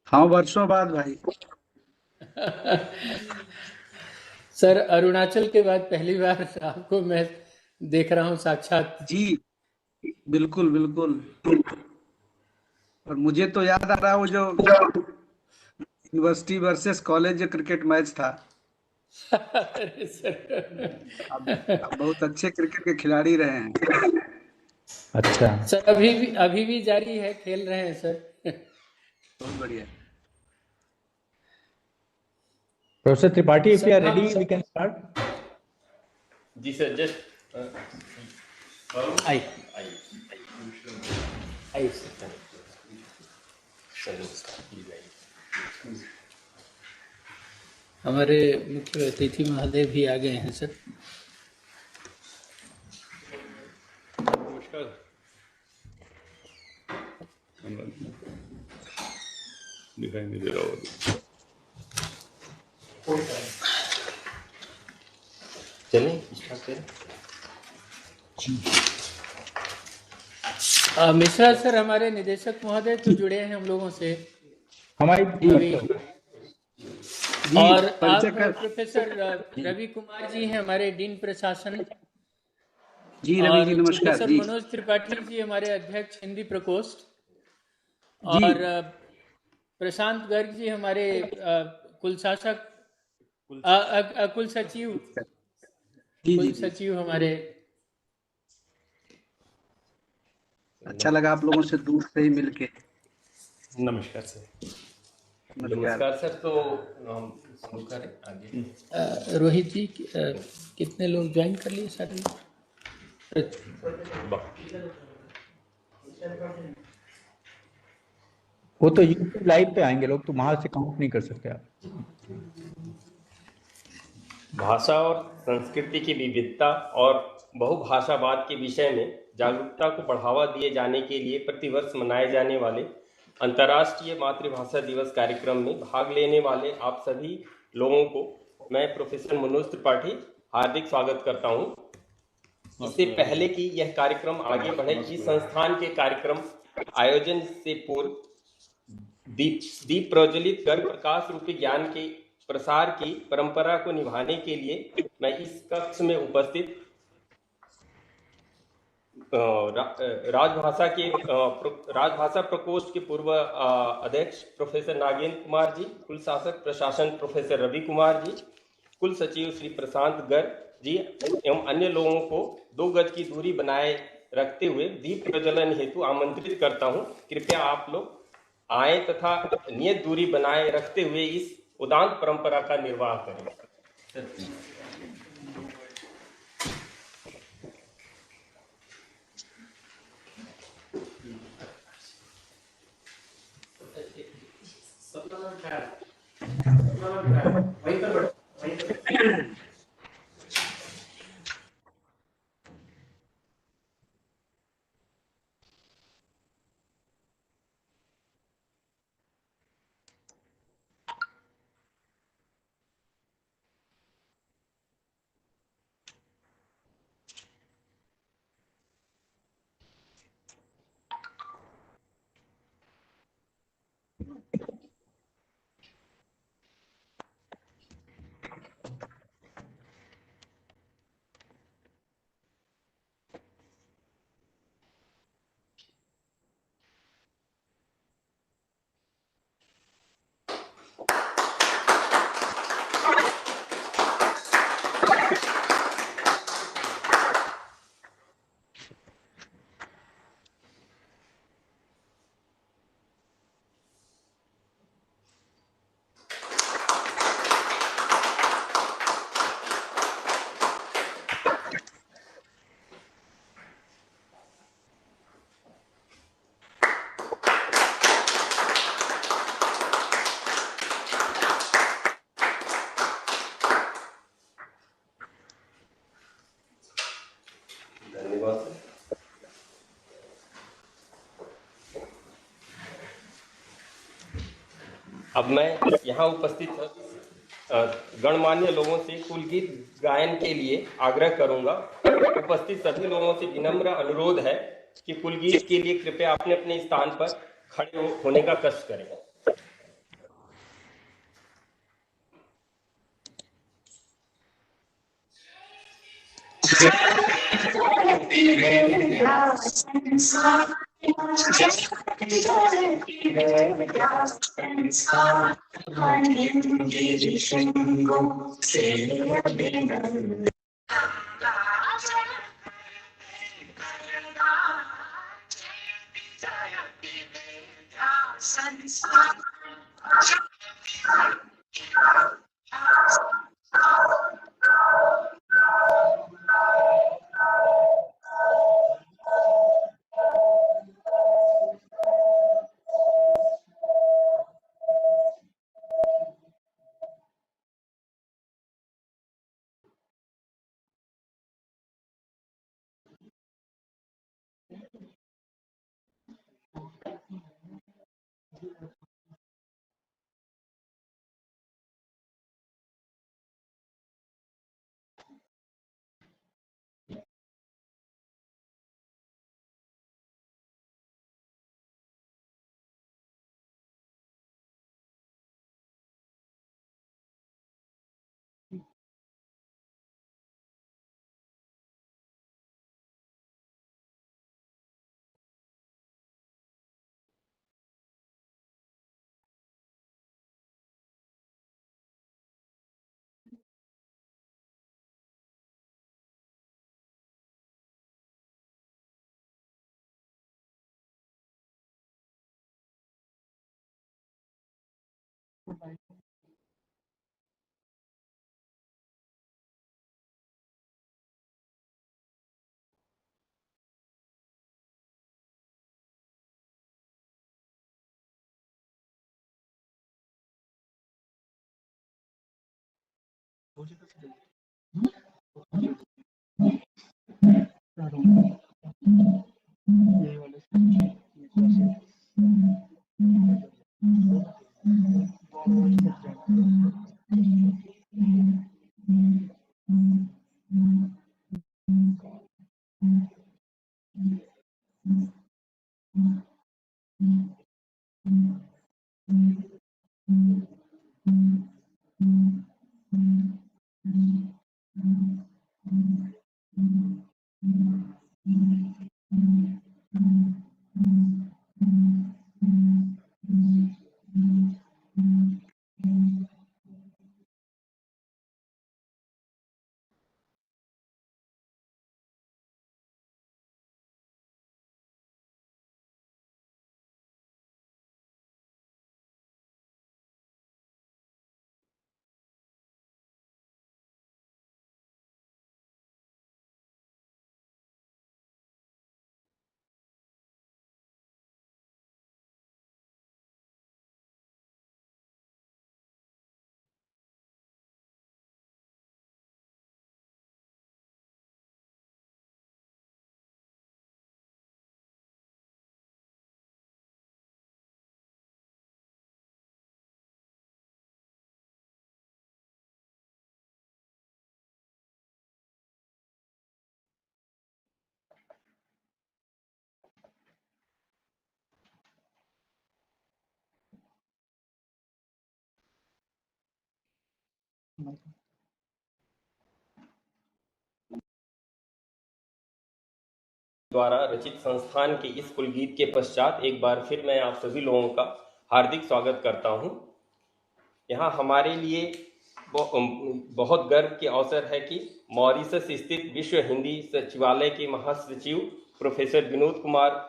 हाँ, वर्षों बाद भाई। सर, अरुणाचल के बाद पहली बार आपको मैं देख रहा हूँ साक्षात। जी, बिल्कुल, बिल्कुल। और मुझे तो याद आ रहा है वो जो यूनिवर्सिटी वर्सेस कॉलेज जो क्रिकेट मैच था। अरे सर। आप बहुत अच्छे क्रिकेट के खिलाड़ी रहे हैं। अच्छा। सर, अभी भी जारी है, खेल रहे हैं सर। बहुत बढ़िया। Professor Tripathi, if you sir are ready, we can start. जी sir, just I I I sir. हमारे मुख्य अतिथि महोदय भी आ गए हैं सर। नमस्कार। दिखाई नहीं दे रहा होगा। चलें स्टार्ट करें। मिश्रा सर हमारे निदेशक महोदय तो जुड़े हैं हम लोगों से हमारी अभी। जी, और परिचय आप कर। प्रोफेसर रवि कुमार जी हैं हमारे डीन प्रशासन। जी, रवि और जी नमस्कार प्रोफेसर जी। मनोज त्रिपाठी जी हमारे अध्यक्ष हिंदी प्रकोष्ठ। जी, और प्रशांत गर्ग जी हमारे कुलशासक कुल सचिव जी, कुल जी, जी। सचिव हमारे। अच्छा लगा आप लोगों से दूर से ही मिलके। नमस्कार सर। नमस्कार। नमस्कार सर। तो हम शुरू करें आगे। रोहित जी कितने लोग ज्वाइन कर लिए सारे? वो तो यूट्यूब लाइव पे आएंगे लोग, तो वहां से काउंट नहीं कर सकते आप। भाषा और संस्कृति की विविधता और बहुभाषावाद के विषय में जागरूकता को बढ़ावा दिए जाने के लिए प्रतिवर्ष मनाए जाने वाले अंतर्राष्ट्रीय मातृभाषा दिवस कार्यक्रम में भाग लेने वाले आप सभी लोगों को मैं प्रोफेसर मनोज त्रिपाठी हार्दिक स्वागत करता हूं। इससे पहले कि यह कार्यक्रम आगे बढ़े, इस संस्थान के कार्यक्रम आयोजन से पूर्व दीप प्रज्वलित कर प्रकाश रूपी ज्ञान के प्रसार की परंपरा को निभाने के लिए मैं इस कक्ष में उपस्थित राजभाषा प्रकोष्ठ के पूर्व अध्यक्ष प्रोफेसर नागेंद्र कुमार जी, कुल शासक प्रशासन प्रोफेसर रवि कुमार जी, कुल सचिव श्री प्रशांत गर्ग जी एवं अन्य लोगों को 2 गज की दूरी बनाए रखते हुए दीप प्रज्वलन हेतु आमंत्रित करता हूं। कृपया आप लोग आए तथा नियत दूरी बनाए रखते हुए इस उदांत परंपरा का निर्वाह करें। धन्यवाद। अब मैं यहाँ उपस्थित गणमान्य लोगों से कुलगीत गायन के लिए आग्रह करूंगा। उपस्थित सभी लोगों से विनम्र अनुरोध है कि कुलगीत के लिए कृपया अपने अपने स्थान पर खड़े होने का कष्ट करें। द्वारा रचित संस्थान के इस कुलगीत के पश्चात एक बार फिर मैं आप सभी लोगों का हार्दिक स्वागत करता हूं। यहाँ हमारे लिए बहुत गर्व के अवसर है कि मॉरिशस स्थित विश्व हिंदी सचिवालय के महासचिव प्रोफेसर विनोद कुमार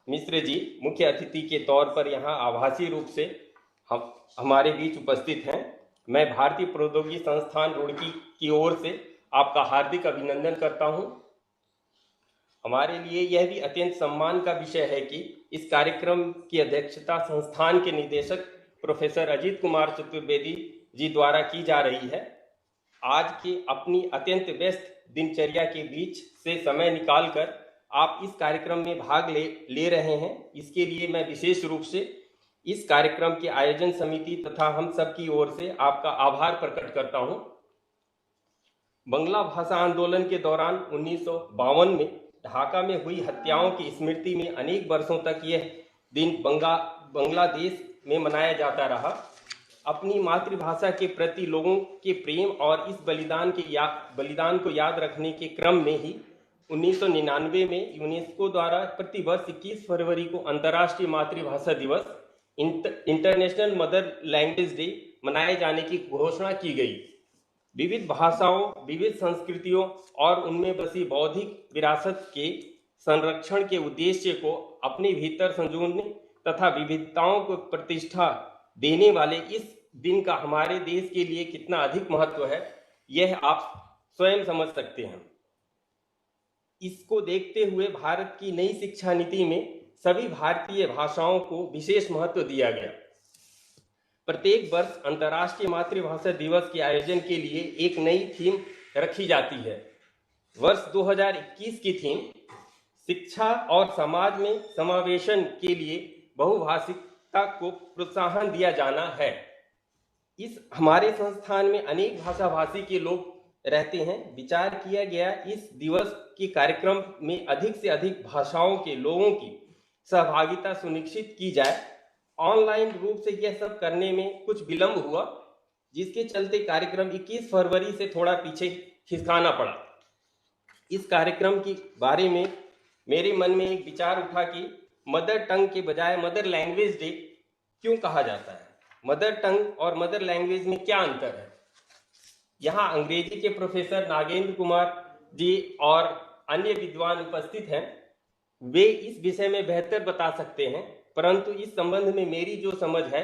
मिश्र जी मुख्य अतिथि के तौर पर यहाँ आभासी रूप से हमारे बीच उपस्थित हैं। मैं भारतीय प्रौद्योगिकी संस्थान रुड़की की ओर से आपका हार्दिक अभिनंदन करता हूं। हमारे लिए यह भी अत्यंत सम्मान का विषय है कि इस कार्यक्रम की अध्यक्षता संस्थान के निदेशक प्रोफेसर अजीत कुमार चतुर्वेदी जी द्वारा की जा रही है। आज के अपनी अत्यंत व्यस्त दिनचर्या के बीच से समय निकालकर आप इस कार्यक्रम में भाग ले रहे हैं। इसके लिए मैं विशेष रूप से इस कार्यक्रम के आयोजन समिति तथा हम सब की ओर से आपका आभार प्रकट करता हूं। बंगला भाषा आंदोलन के दौरान 1952 में ढाका में हुई हत्याओं की स्मृति में अनेक वर्षों तक यह दिन बांग्लादेश में मनाया जाता रहा। अपनी मातृभाषा के प्रति लोगों के प्रेम और इस बलिदान को याद रखने के क्रम में ही 1999 में यूनेस्को द्वारा प्रतिवर्ष 21 फरवरी को अंतर्राष्ट्रीय मातृभाषा दिवस इंटरनेशनल मदर लैंग्वेज डे मनाए जाने की घोषणा की गई। विविध भाषाओं, विविध संस्कृतियों और उनमें बसी बौद्धिक विरासत के संरक्षण के उद्देश्य को अपने भीतर संजोने तथा विविधताओं को प्रतिष्ठा देने वाले इस दिन का हमारे देश के लिए कितना अधिक महत्व है, यह आप स्वयं समझ सकते हैं। इसको देखते हुए भारत की नई शिक्षा नीति में सभी भारतीय भाषाओं को विशेष महत्व दिया गया। प्रत्येक वर्ष अंतर्राष्ट्रीय मातृभाषा दिवस के आयोजन के लिए एक नई थीम रखी जाती है। वर्ष 2021 की थीम शिक्षा और समाज में समावेशन के लिए बहुभाषिकता को प्रोत्साहन दिया जाना है। इस हमारे संस्थान में अनेक भाषाभाषी के लोग रहते हैं। विचार किया गया इस दिवस के कार्यक्रम में अधिक से अधिक भाषाओं के लोगों की सहभागिता सुनिश्चित की जाए। ऑनलाइन रूप से यह सब करने में कुछ विलंब हुआ, जिसके चलते कार्यक्रम 21 फरवरी से थोड़ा पीछे खिसकाना पड़ा। इस कार्यक्रम के बारे में मेरे मन में एक विचार उठा कि मदर टंग के बजाय मदर लैंग्वेज डे क्यों कहा जाता है। मदर टंग और मदर लैंग्वेज में क्या अंतर है? यहाँ अंग्रेजी के प्रोफेसर नागेंद्र कुमार जी और अन्य विद्वान उपस्थित हैं। वे इस विषय में बेहतर बता सकते हैं, परंतु इस संबंध में मेरी जो समझ है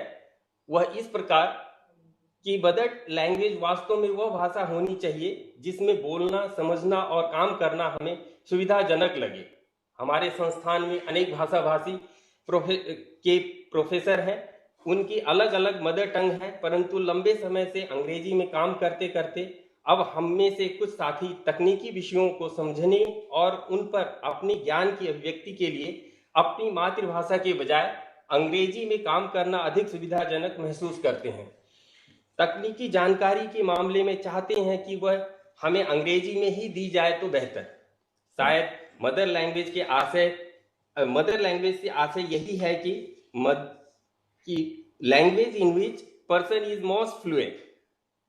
वह इस प्रकार कि मदर लैंग्वेज वास्तव में वह भाषा होनी चाहिए जिसमें बोलना, समझना और काम करना हमें सुविधाजनक लगे। हमारे संस्थान में अनेक भाषाभाषी प्रोफेसर हैं। उनकी अलग अलग मदर टंग है, परंतु लंबे समय से अंग्रेजी में काम करते करते अब हम में से कुछ साथी तकनीकी विषयों को समझने और उन पर अपने ज्ञान की अभिव्यक्ति के लिए अपनी मातृभाषा के बजाय अंग्रेजी में काम करना अधिक सुविधाजनक महसूस करते हैं। तकनीकी जानकारी के मामले में चाहते हैं कि वह हमें अंग्रेजी में ही दी जाए तो बेहतर। शायद मदर लैंग्वेज से आशय यही है कि language in which person is most fluent.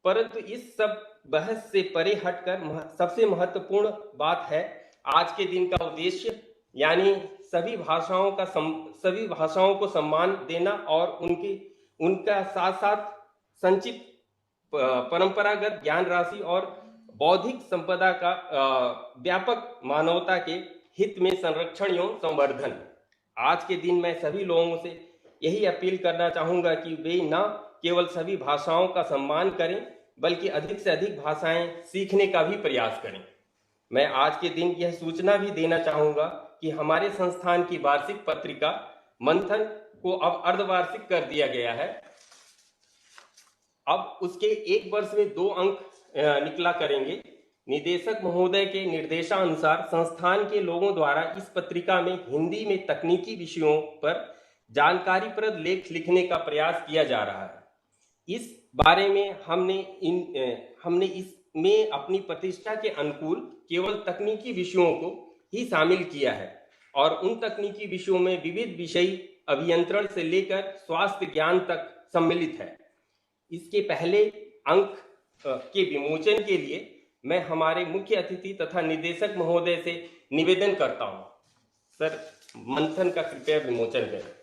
परंतु इस सब बहस से परे हटकर सबसे महत्वपूर्ण बात है आज के दिन का उद्देश्य, यानी सभी भाषाओं को सम्मान देना और उनका साथ साथ संचित परंपरागत ज्ञान राशि और बौद्धिक संपदा का व्यापक मानवता के हित में संरक्षण एवं संवर्धन। आज के दिन मैं सभी लोगों से यही अपील करना चाहूँगा कि वे न केवल सभी भाषाओं का सम्मान करें, बल्कि अधिक से अधिक भाषाएं सीखने का भी प्रयास करें। मैं आज के दिन यह सूचना भी देना चाहूँगा कि हमारे संस्थान की वार्षिक पत्रिका मंथन को अब अर्धवार्षिक कर दिया गया है। अब उसके एक वर्ष में 2 अंक निकला करेंगे। निदेशक महोदय के निर्देशानुसार संस्थान के लोगों द्वारा इस पत्रिका में हिंदी में तकनीकी विषयों पर जानकारीप्रद लेख लिखने का प्रयास किया जा रहा है। इस बारे में हमने इसमें अपनी प्रतिष्ठा के अनुकूल केवल तकनीकी विषयों को ही शामिल किया है और उन तकनीकी विषयों में विविध विषय अभियंत्रण से लेकर स्वास्थ्य ज्ञान तक सम्मिलित है। इसके पहले अंक के विमोचन के लिए मैं हमारे मुख्य अतिथि तथा निदेशक महोदय से निवेदन करता हूं। सर, मंथन का कृपया विमोचन करें।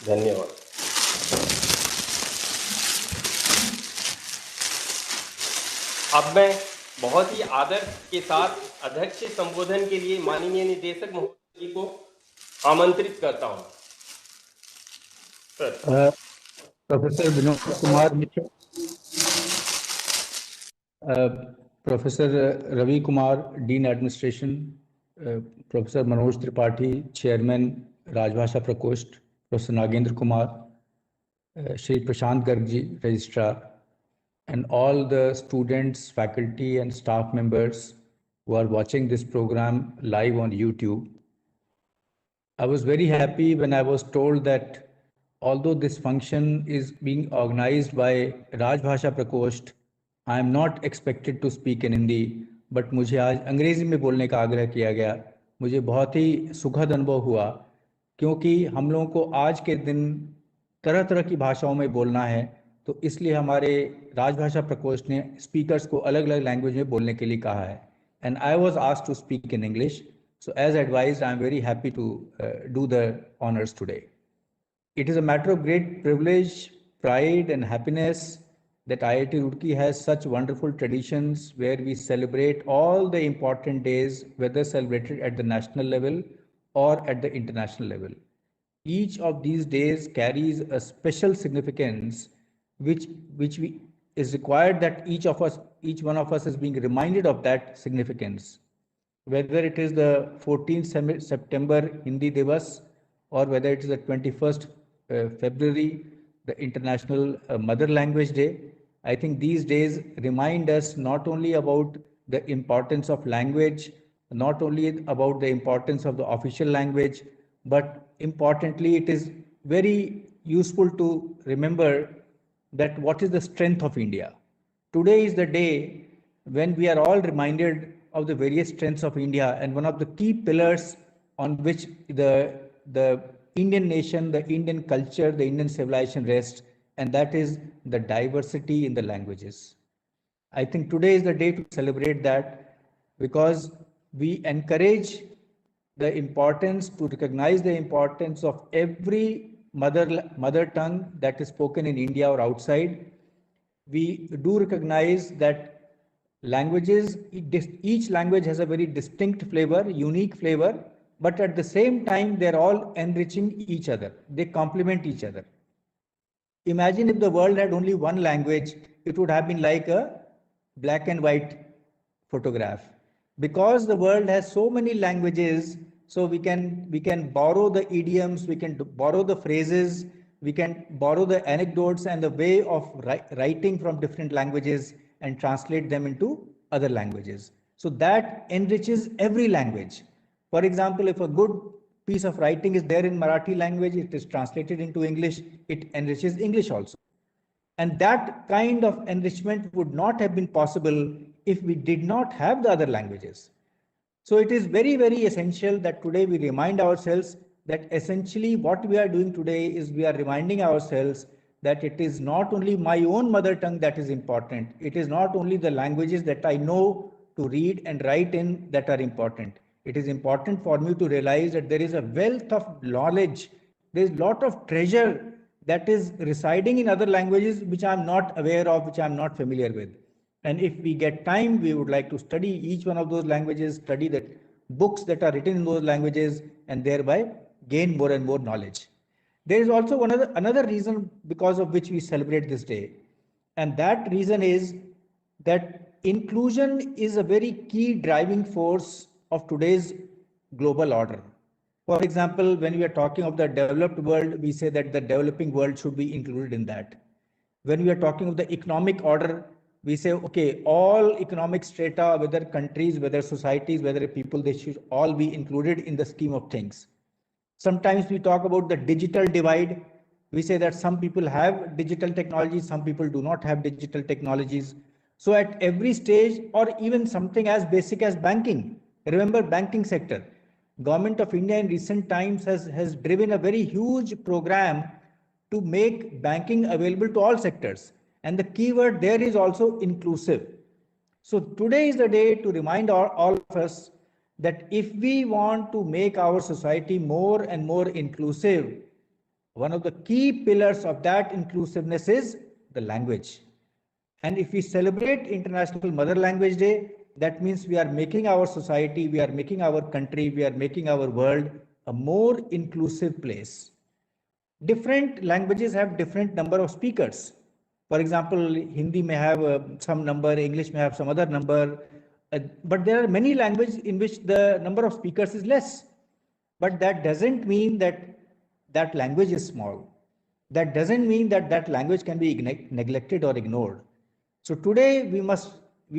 धन्यवाद। अब मैं बहुत ही आदर के साथ अध्यक्ष संबोधन के लिए माननीय निदेशक महोदय जी को आमंत्रित करता हूं। Sir. Professor Vinod Kumar Mishra, professor Ravi Kumar, dean administration, professor Manoj Tripathi, chairman Rajbhasha प्रकोष्ठ, professor Nagendra Kumar, Shri Prashant Garg ji, registrar, and all the students, faculty, and staff members who are watching this program live on YouTube. I was very happy when I was told that although this function is being organized by Rajbhasha Prakosht, I am not expected to speak in Hindi, but मुझे आज अंग्रेजी में बोलने का आग्रह किया गया। मुझे बहुत ही सुखद अनुभव हुआ, क्योंकि हम लोगों को आज के दिन तरह तरह की भाषाओं में बोलना है, तो इसलिए हमारे राजभाषा प्रकोष्ठ ने स्पीकर्स को अलग अलग लैंग्वेज में बोलने के लिए कहा है। And I was asked to speak in English, so as advised, I am very happy to do the honors today. It is a matter of great privilege, pride and happiness that IIT Roorkee has such wonderful traditions where we celebrate all the important days, whether celebrated at the national level or at the international level. Each of these days carries a special significance which is required that each one of us is being reminded of that significance. Whether it is the 14th September Hindi Divas or whether it is the 21st February, the International Mother Language Day, I think these days remind us not only about the importance of language, not only about the importance of the official language, but importantly, it is very useful to remember that what is the strength of India. Today is the day when we are all reminded of the various strengths of India, and one of the key pillars on which the Indian nation, the Indian culture, the Indian civilization rests, and that is the diversity in the languages. I think today is the day to celebrate that, because we encourage the importance to recognize the importance of every mother tongue that is spoken in India or outside. We do recognize that languages, each language has a very distinct flavor, unique flavor, but at the same time, they're all enriching each other. They complement each other. Imagine if the world had only one language, it would have been like a black and white photograph. Because the world has so many languages, so we can borrow the idioms, we can borrow the phrases, we can borrow the anecdotes and the way of writing from different languages and translate them into other languages. So that enriches every language. For example, if a good piece of writing is there in Marathi language, it is translated into English, it enriches English also. And that kind of enrichment would not have been possible if we did not have the other languages. So it is very, very essential that today we remind ourselves that essentially what we are doing today is we are reminding ourselves that it is not only my own mother tongue that is important. It is not only the languages that I know to read and write in that are important. It is important for me to realize that there is a wealth of knowledge. There is a lot of treasure that is residing in other languages which I am not aware of, which I am not familiar with. And if we get time, we would like to study each one of those languages, study the books that are written in those languages, and thereby gain more and more knowledge. There is also another reason because of which we celebrate this day. And that reason is that inclusion is a very key driving force of today's global order. For example, when we are talking of the developed world, we say that the developing world should be included in that. When we are talking of the economic order, we say, okay, all economic strata, whether countries, whether societies, whether people, they should all be included in the scheme of things. Sometimes we talk about the digital divide. We say that some people have digital technologies, some people do not have digital technologies. So at every stage, or even something as basic as banking, remember banking sector, Government of India in recent times has driven a very huge program to make banking available to all sectors. And the keyword there is also inclusive. So today is the day to remind all of us that if we want to make our society more and more inclusive, one of the key pillars of that inclusiveness is the language. And if we celebrate International Mother Language Day, that means we are making our society, we are making our country, we are making our world a more inclusive place. Different languages have different number of speakers. For example, Hindi may have some number, English may have some other number, but there are many languages in which the number of speakers is less. But that doesn't mean that that language is small. That doesn't mean that that language can be neglected or ignored. So today we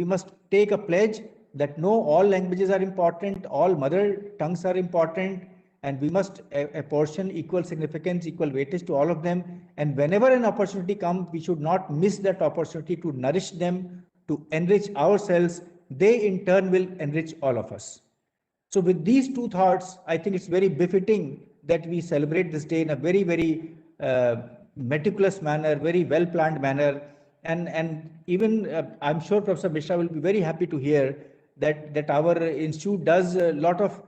must take a pledge that no, all languages are important, all mother tongues are important, and we must apportion equal significance, equal weightage to all of them. And whenever an opportunity comes, we should not miss that opportunity to nourish them, to enrich ourselves. They in turn will enrich all of us. So with these two thoughts, I think it's very befitting that we celebrate this day in a very, very meticulous manner, very well-planned manner. And even I'm sure Professor Mishra will be very happy to hear that our institute does a lot of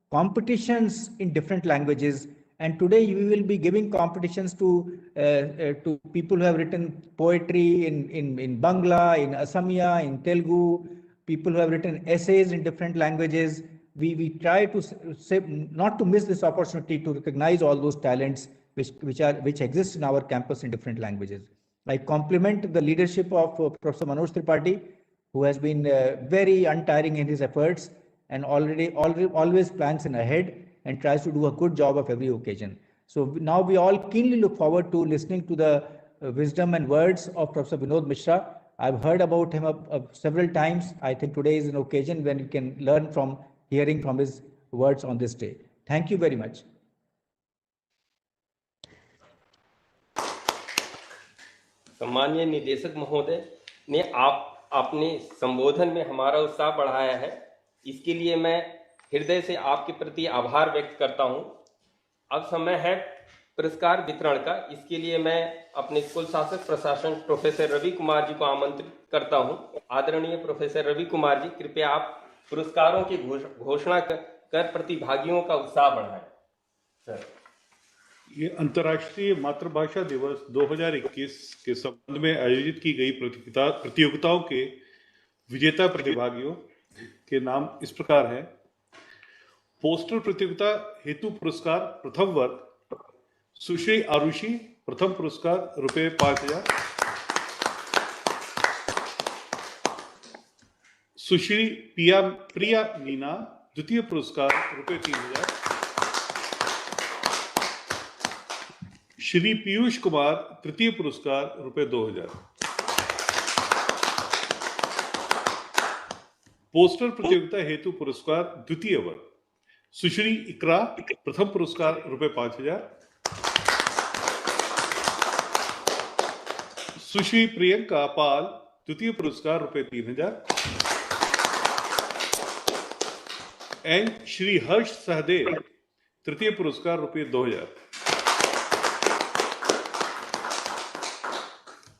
competitions in different languages. And today we will be giving competitions to people who have written poetry in Bangla, in Assamia, in Telugu, people who have written essays in different languages. We try to say not to miss this opportunity to recognize all those talents which exist in our campus in different languages. I compliment the leadership of Professor Manoj Tripathi, who has been very untiring in his efforts and always plans in ahead and tries to do a good job of every occasion. So now we all keenly look forward to listening to the wisdom and words of Professor Vinod Mishra. I've heard about him several times. I think today is an occasion when you can learn from hearing from his words on this day. Thank you very much. सम्मानीय निदेशक महोदय ने आपने संबोधन में हमारा उत्साह बढ़ाया है, इसके लिए मैं हृदय से आपके प्रति आभार व्यक्त करता हूं। अब समय है पुरस्कार वितरण का। इसके लिए मैं अपने स्कूल शासक प्रशासन प्रोफेसर रवि कुमार जी को आमंत्रित करता हूं। आदरणीय प्रोफेसर रवि कुमार जी, कृपया आप पुरस्कारों की घोषणा कर प्रतिभागियों का उत्साह बढ़ाएं। सर, ये अंतर्राष्ट्रीय मातृभाषा दिवस 2021 के संबंध में आयोजित की गई प्रतियोगिताओं के विजेता प्रतिभागियों के नाम इस प्रकार हैं। पोस्टर प्रतियोगिता हेतु पुरस्कार प्रथम वर्ग सुश्री आरुषि, प्रथम पुरस्कार रुपए 5,000। सुश्री प्रिया मीना, द्वितीय पुरस्कार रुपए 3,000। श्री पीयूष कुमार, तृतीय पुरस्कार रुपए 2,000। पोस्टर प्रतियोगिता हेतु पुरस्कार द्वितीय वर्ग सुश्री इकरा, प्रथम पुरस्कार रुपए 5,000। सुश्री प्रियंका पाल, द्वितीय पुरस्कार रुपए 3,000। एंड श्री हर्ष सहदेव, तृतीय पुरस्कार रुपए 2,000।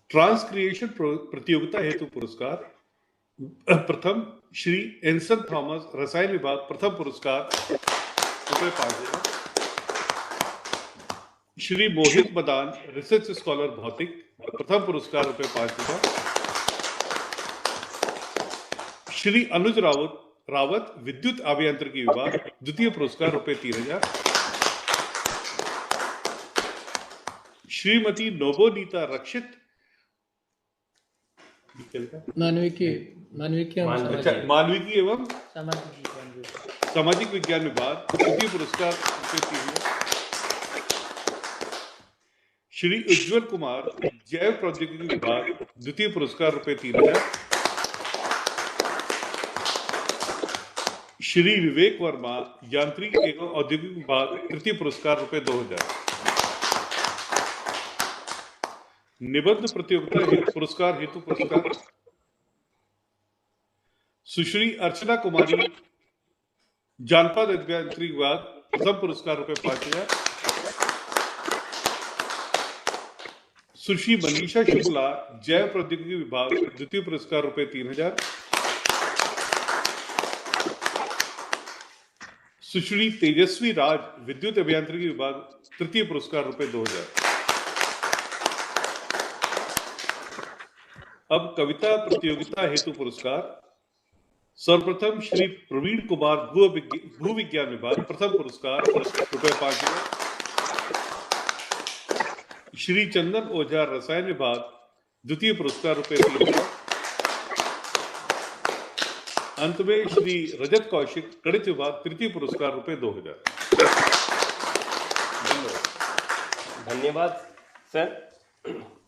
ट्रांसक्रिएशन प्रतियोगिता हेतु पुरस्कार प्रथम श्री एंसन थॉमस, रसायन विभाग, प्रथम पुरस्कार रुपए 5,000। श्री मोहित मदान, रिसर्च स्कॉलर भौतिक, प्रथम पुरस्कार रुपए 5,000। श्री अनुज रावत, विद्युत अभियांत्रिकी विभाग, द्वितीय पुरस्कार रुपए 3,000। श्रीमती नोबोनीता रक्षित, मानविकी एवं सामाजिक विज्ञान विभाग, द्वितीय पुरस्कार रुपए 3,000। श्री उज्जवल कुमार, जैव प्रौद्योगिकी विभाग, द्वितीय पुरस्कार रुपए 3,000। श्री विवेक वर्मा, यांत्रिक एवं औद्योगिक विभाग, तृतीय पुरस्कार रुपए 2,000। निबंध प्रतियोगिता पुरस्कार हेतु पुरस्कार सुश्री अर्चना कुमारी, जानपद अभियांत्रिकी विभाग, प्रथम पुरस्कार रुपए 5,000। सुश्री मनीषा शुक्ला, जैव प्रौद्योगिकी विभाग, द्वितीय पुरस्कार रुपए 3,000। सुश्री तेजस्वी राज, विद्युत अभियांत्रिकी विभाग, तृतीय पुरस्कार रुपए 2,000। अब कविता प्रतियोगिता हेतु पुरस्कार सर्वप्रथम श्री प्रवीण कुमार, भू विज्ञान विभाग, प्रथम पुरस्कार रुपए 5,000। श्री चंदन ओझा, रसायन विभाग, द्वितीय पुरस्कार रुपए 3,000। अंत में श्री रजत कौशिक, गणित विभाग, तृतीय पुरस्कार रुपए 2,000। धन्यवाद सर।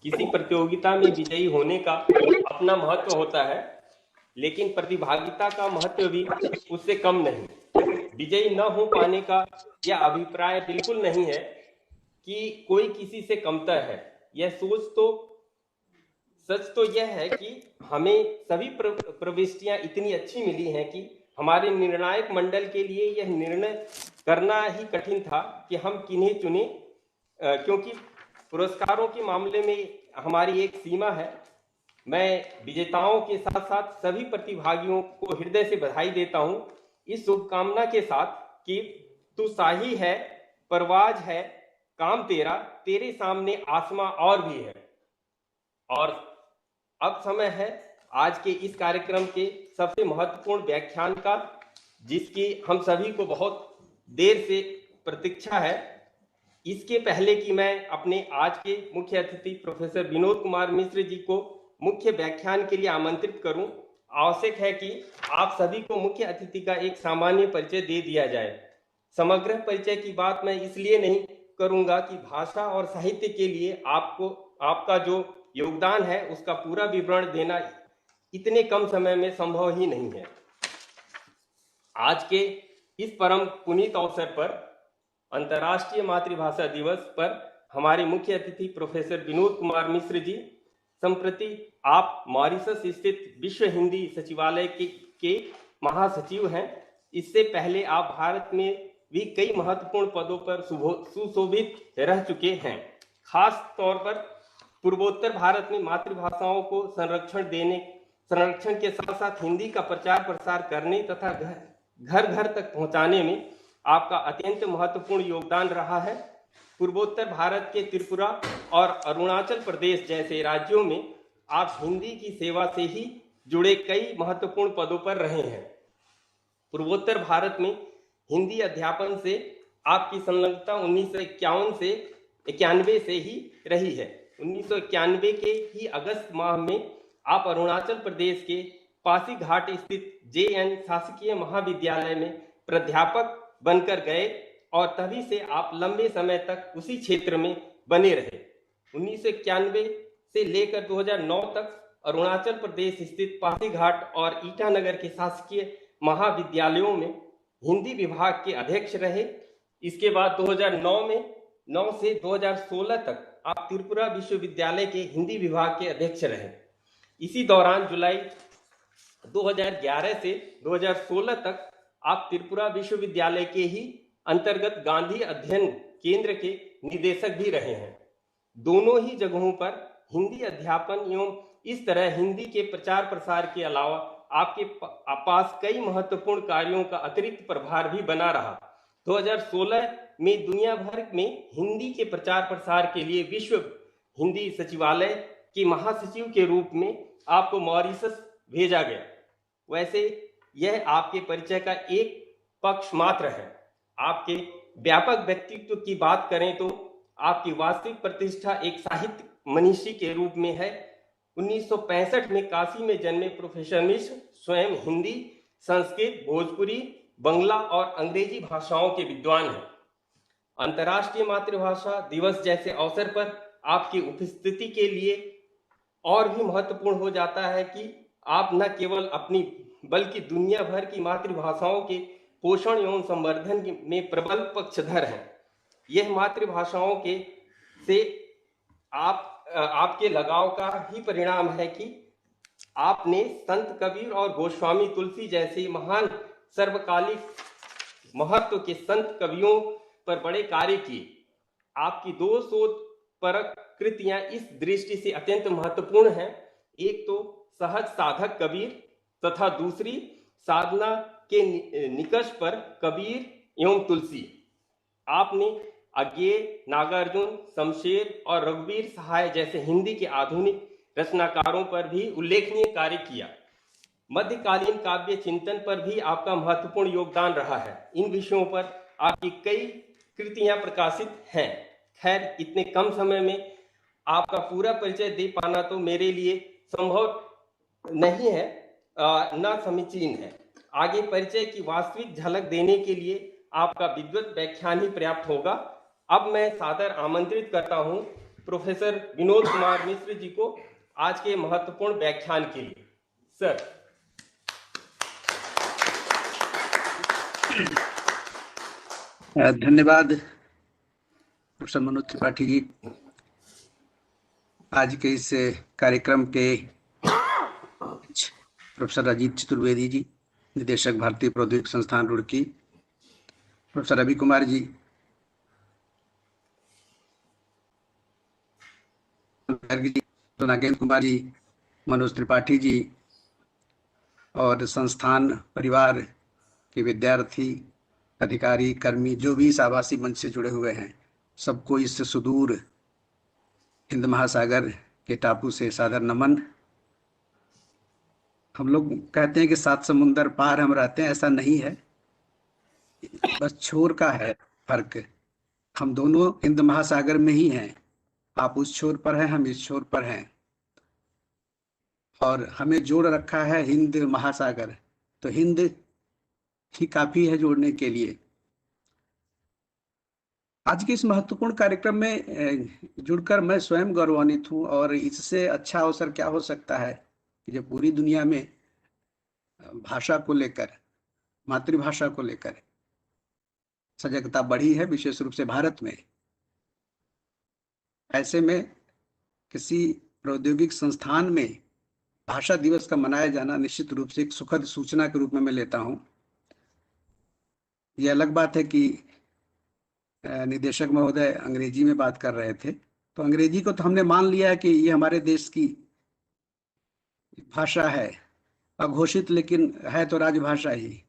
किसी प्रतियोगिता में विजयी होने का अपना महत्व होता है, लेकिन प्रतिभागिता का महत्व भी उससे कम नहीं। विजयी न हो पाने का यह अभिप्राय बिल्कुल नहीं है कि कोई किसी से कमतर है। यह सच तो यह है कि हमें सभी प्रविष्टियां इतनी अच्छी मिली हैं कि हमारे निर्णायक मंडल के लिए यह निर्णय करना ही कठिन था कि हम किन्हें चुने, क्योंकि पुरस्कारों के मामले में हमारी एक सीमा है। मैं विजेताओं के साथ साथ सभी प्रतिभागियों को हृदय से बधाई देता हूं, इस शुभकामना के साथ कि तू शाही है, परवाज है, काम तेरा, तेरे सामने आसमां और भी है। और अब समय है आज के इस कार्यक्रम के सबसे महत्वपूर्ण व्याख्यान का, जिसकी हम सभी को बहुत देर से प्रतीक्षा है। इसके पहले कि मैं अपने आज के मुख्य अतिथि प्रोफेसर विनोद कुमार मिश्र जी को मुख्य व्याख्यान के लिए आमंत्रित करूं, आवश्यक है कि आप सभी को मुख्य अतिथि का एक सामान्य परिचय दे दिया जाए। समग्र परिचय की बात मैं इसलिए नहीं करूंगा कि भाषा और साहित्य के लिए आपका जो योगदान है उसका पूरा विवरण देना इतने कम समय में संभव ही नहीं है। आज के इस परम पुनीत अवसर पर, अंतर्राष्ट्रीय मातृभाषा दिवस पर, हमारे मुख्य अतिथि प्रोफेसर विनोद कुमार मिश्र जी, संप्रति आप मॉरिशस स्थित विश्व हिंदी सचिवालय के महासचिव हैं। इससे पहले आप भारत में भी कई महत्वपूर्ण पदों पर सुशोभित रह चुके हैं। खास तौर पर पूर्वोत्तर भारत में मातृभाषाओं को संरक्षण के साथ साथ हिंदी का प्रचार प्रसार करने तथा घर घर तक पहुंचाने में आपका अत्यंत महत्वपूर्ण योगदान रहा है। पूर्वोत्तर भारत के त्रिपुरा और अरुणाचल प्रदेश जैसे राज्यों में आप हिंदी की सेवा से ही जुड़े कई महत्वपूर्ण पदों पर रहे हैं। पूर्वोत्तर भारत में हिंदी अध्यापन से आपकी संलग्नता 1991 से ही रही है। 1991 के ही अगस्त माह में आप अरुणाचल प्रदेश के पासीघाट स्थित JN शासकीय महाविद्यालय में प्राध्यापक बनकर गए और तभी से आप लंबे समय तक उसी क्षेत्र में बने रहे। 1991 से लेकर 2009 तक अरुणाचल प्रदेश स्थित पासीघाट और ईटानगर के शासकीय महाविद्यालयों में हिंदी विभाग के अध्यक्ष रहे। इसके बाद 2009 से 2016 तक आप त्रिपुरा विश्वविद्यालय के हिंदी विभाग के अध्यक्ष रहे। इसी दौरान जुलाई 2011 से 2016 तक आप त्रिपुरा विश्वविद्यालय के ही अंतर्गत गांधी अध्ययन केंद्र के निदेशक भी रहे हैं। दोनों ही जगहों पर हिंदी अध्यापन एवं इस तरह हिंदी के प्रचार प्रसार के अलावा आपके पास कई महत्वपूर्ण कार्यों का अतिरिक्त प्रभार भी बना रहा। 2016 में दुनिया भर में हिंदी के प्रचार प्रसार के लिए विश्व हिंदी सचिवालय के महासचिव के रूप में आपको मॉरिशस भेजा गया। वैसे यह आपके परिचय का एक पक्ष मात्र है। आपके व्यापक व्यक्तित्व की बात करें तो आपकी वास्तविक प्रतिष्ठा एक साहित्य मनीषी के रूप में है। 1965 में काशी में जन्मे प्रोफेसर मिश्र स्वयं हिंदी, संस्कृत, भोजपुरी, बंगला और अंग्रेजी भाषाओं के विद्वान हैं। अंतर्राष्ट्रीय मातृभाषा दिवस जैसे अवसर पर आपकी उपस्थिति के लिए और भी महत्वपूर्ण हो जाता है कि आप न केवल अपनी बल्कि दुनिया भर की मातृभाषाओं के पोषण एवं संवर्धन में प्रबल पक्षधर हैं। यह मातृभाषाओं के से आपके लगाव का ही परिणाम है कि आपने संत कबीर और गोस्वामी तुलसी जैसे महान सर्वकालिक महत्व के संत कवियों पर बड़े कार्य किए। आपकी दो शोध परक कृतियां इस दृष्टि से अत्यंत महत्वपूर्ण हैं। एक तो सहज साधक कबीर तथा दूसरी साधना के निकष पर कबीर एवं तुलसी। आपने अज्ञेय, नागार्जुन, शमशेर और रघुवीर सहाय जैसे हिंदी के आधुनिक रचनाकारों पर भी उल्लेखनीय कार्य किया। मध्यकालीन काव्य चिंतन पर भी आपका महत्वपूर्ण योगदान रहा है। इन विषयों पर आपकी कई कृतियां प्रकाशित हैं। खैर, इतने कम समय में आपका पूरा परिचय दे पाना तो मेरे लिए संभव नहीं है, न समीचीन है। आगे परिचय की वास्तविक झलक देने के लिए आपका विद्वत व्याख्यान ही पर्याप्त होगा। अब मैं सादर आमंत्रित करता हूं प्रोफेसर विनोद कुमार मिश्र जी को आज के महत्वपूर्ण व्याख्यान के लिए। सर। धन्यवाद प्रोफेसर मनोज त्रिपाठी जी। आज के इस कार्यक्रम के प्रोफेसर अजीत चतुर्वेदी जी, निदेशक भारतीय प्रौद्योगिकी संस्थान रुड़की, प्रोफेसर रवि कुमार जी, नागेंद्र कुमार जी, मनोज त्रिपाठी जी और संस्थान परिवार के विद्यार्थी, अधिकारी, कर्मी, जो भी इस आभासी मंच से जुड़े हुए हैं, सबको इस सुदूर हिंद महासागर के टापू से सादर नमन। हम लोग कहते हैं कि 7 समुंदर पार हम रहते हैं, ऐसा नहीं है, बस छोर का है फर्क। हम दोनों हिंद महासागर में ही हैं, आप उस छोर पर हैं, हम इस छोर पर हैं, और हमें जोड़ रखा है हिंद महासागर, तो हिंद ही काफी है जोड़ने के लिए। आज के इस महत्वपूर्ण कार्यक्रम में जुड़कर मैं स्वयं गौरवान्वित हूँ, और इससे अच्छा अवसर क्या हो सकता है कि जब पूरी दुनिया में भाषा को लेकर, मातृभाषा को लेकर सजगता बढ़ी है, विशेष रूप से भारत में। ऐसे में किसी प्रौद्योगिक संस्थान में भाषा दिवस का मनाया जाना निश्चित रूप से एक सुखद सूचना के रूप में मैं लेता हूँ। यह अलग बात है कि निदेशक महोदय अंग्रेजी में बात कर रहे थे, तो अंग्रेजी को तो हमने मान लिया है कि ये हमारे देश की भाषा है, अघोषित, लेकिन है तो राजभाषा ही,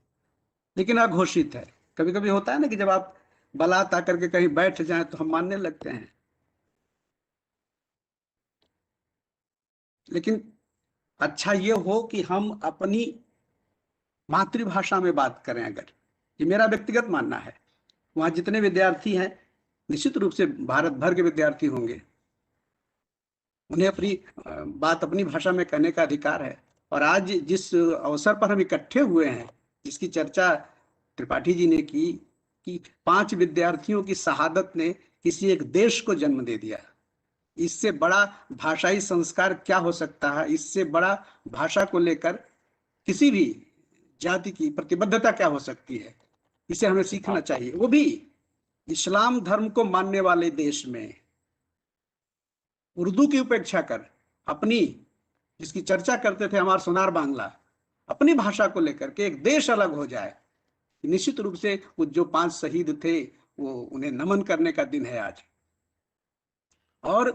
लेकिन अघोषित है। कभी कभी होता है ना कि जब आप बलात् आकर के कहीं बैठ जाएं तो हम मानने लगते हैं, लेकिन अच्छा ये हो कि हम अपनी मातृभाषा में बात करें। अगर ये मेरा व्यक्तिगत मानना है, वहां जितने विद्यार्थी हैं, निश्चित रूप से भारत भर के विद्यार्थी होंगे, उन्हें अपनी बात अपनी भाषा में कहने का अधिकार है। और आज जिस अवसर पर हम इकट्ठे हुए हैं, जिसकी चर्चा त्रिपाठी जी ने की, कि 5 विद्यार्थियों की शहादत ने किसी एक देश को जन्म दे दिया, इससे बड़ा भाषाई संस्कार क्या हो सकता है? इससे बड़ा भाषा को लेकर किसी भी जाति की प्रतिबद्धता क्या हो सकती है? इसे हमें सीखना चाहिए, वो भी इस्लाम धर्म को मानने वाले देश में। उर्दू की उपेक्षा कर अपनी, जिसकी चर्चा करते थे हमारे सोनार बांग्ला, अपनी भाषा को लेकर के एक देश अलग हो जाए, निश्चित रूप से वो जो 5 शहीद थे, वो उन्हें नमन करने का दिन है आज। और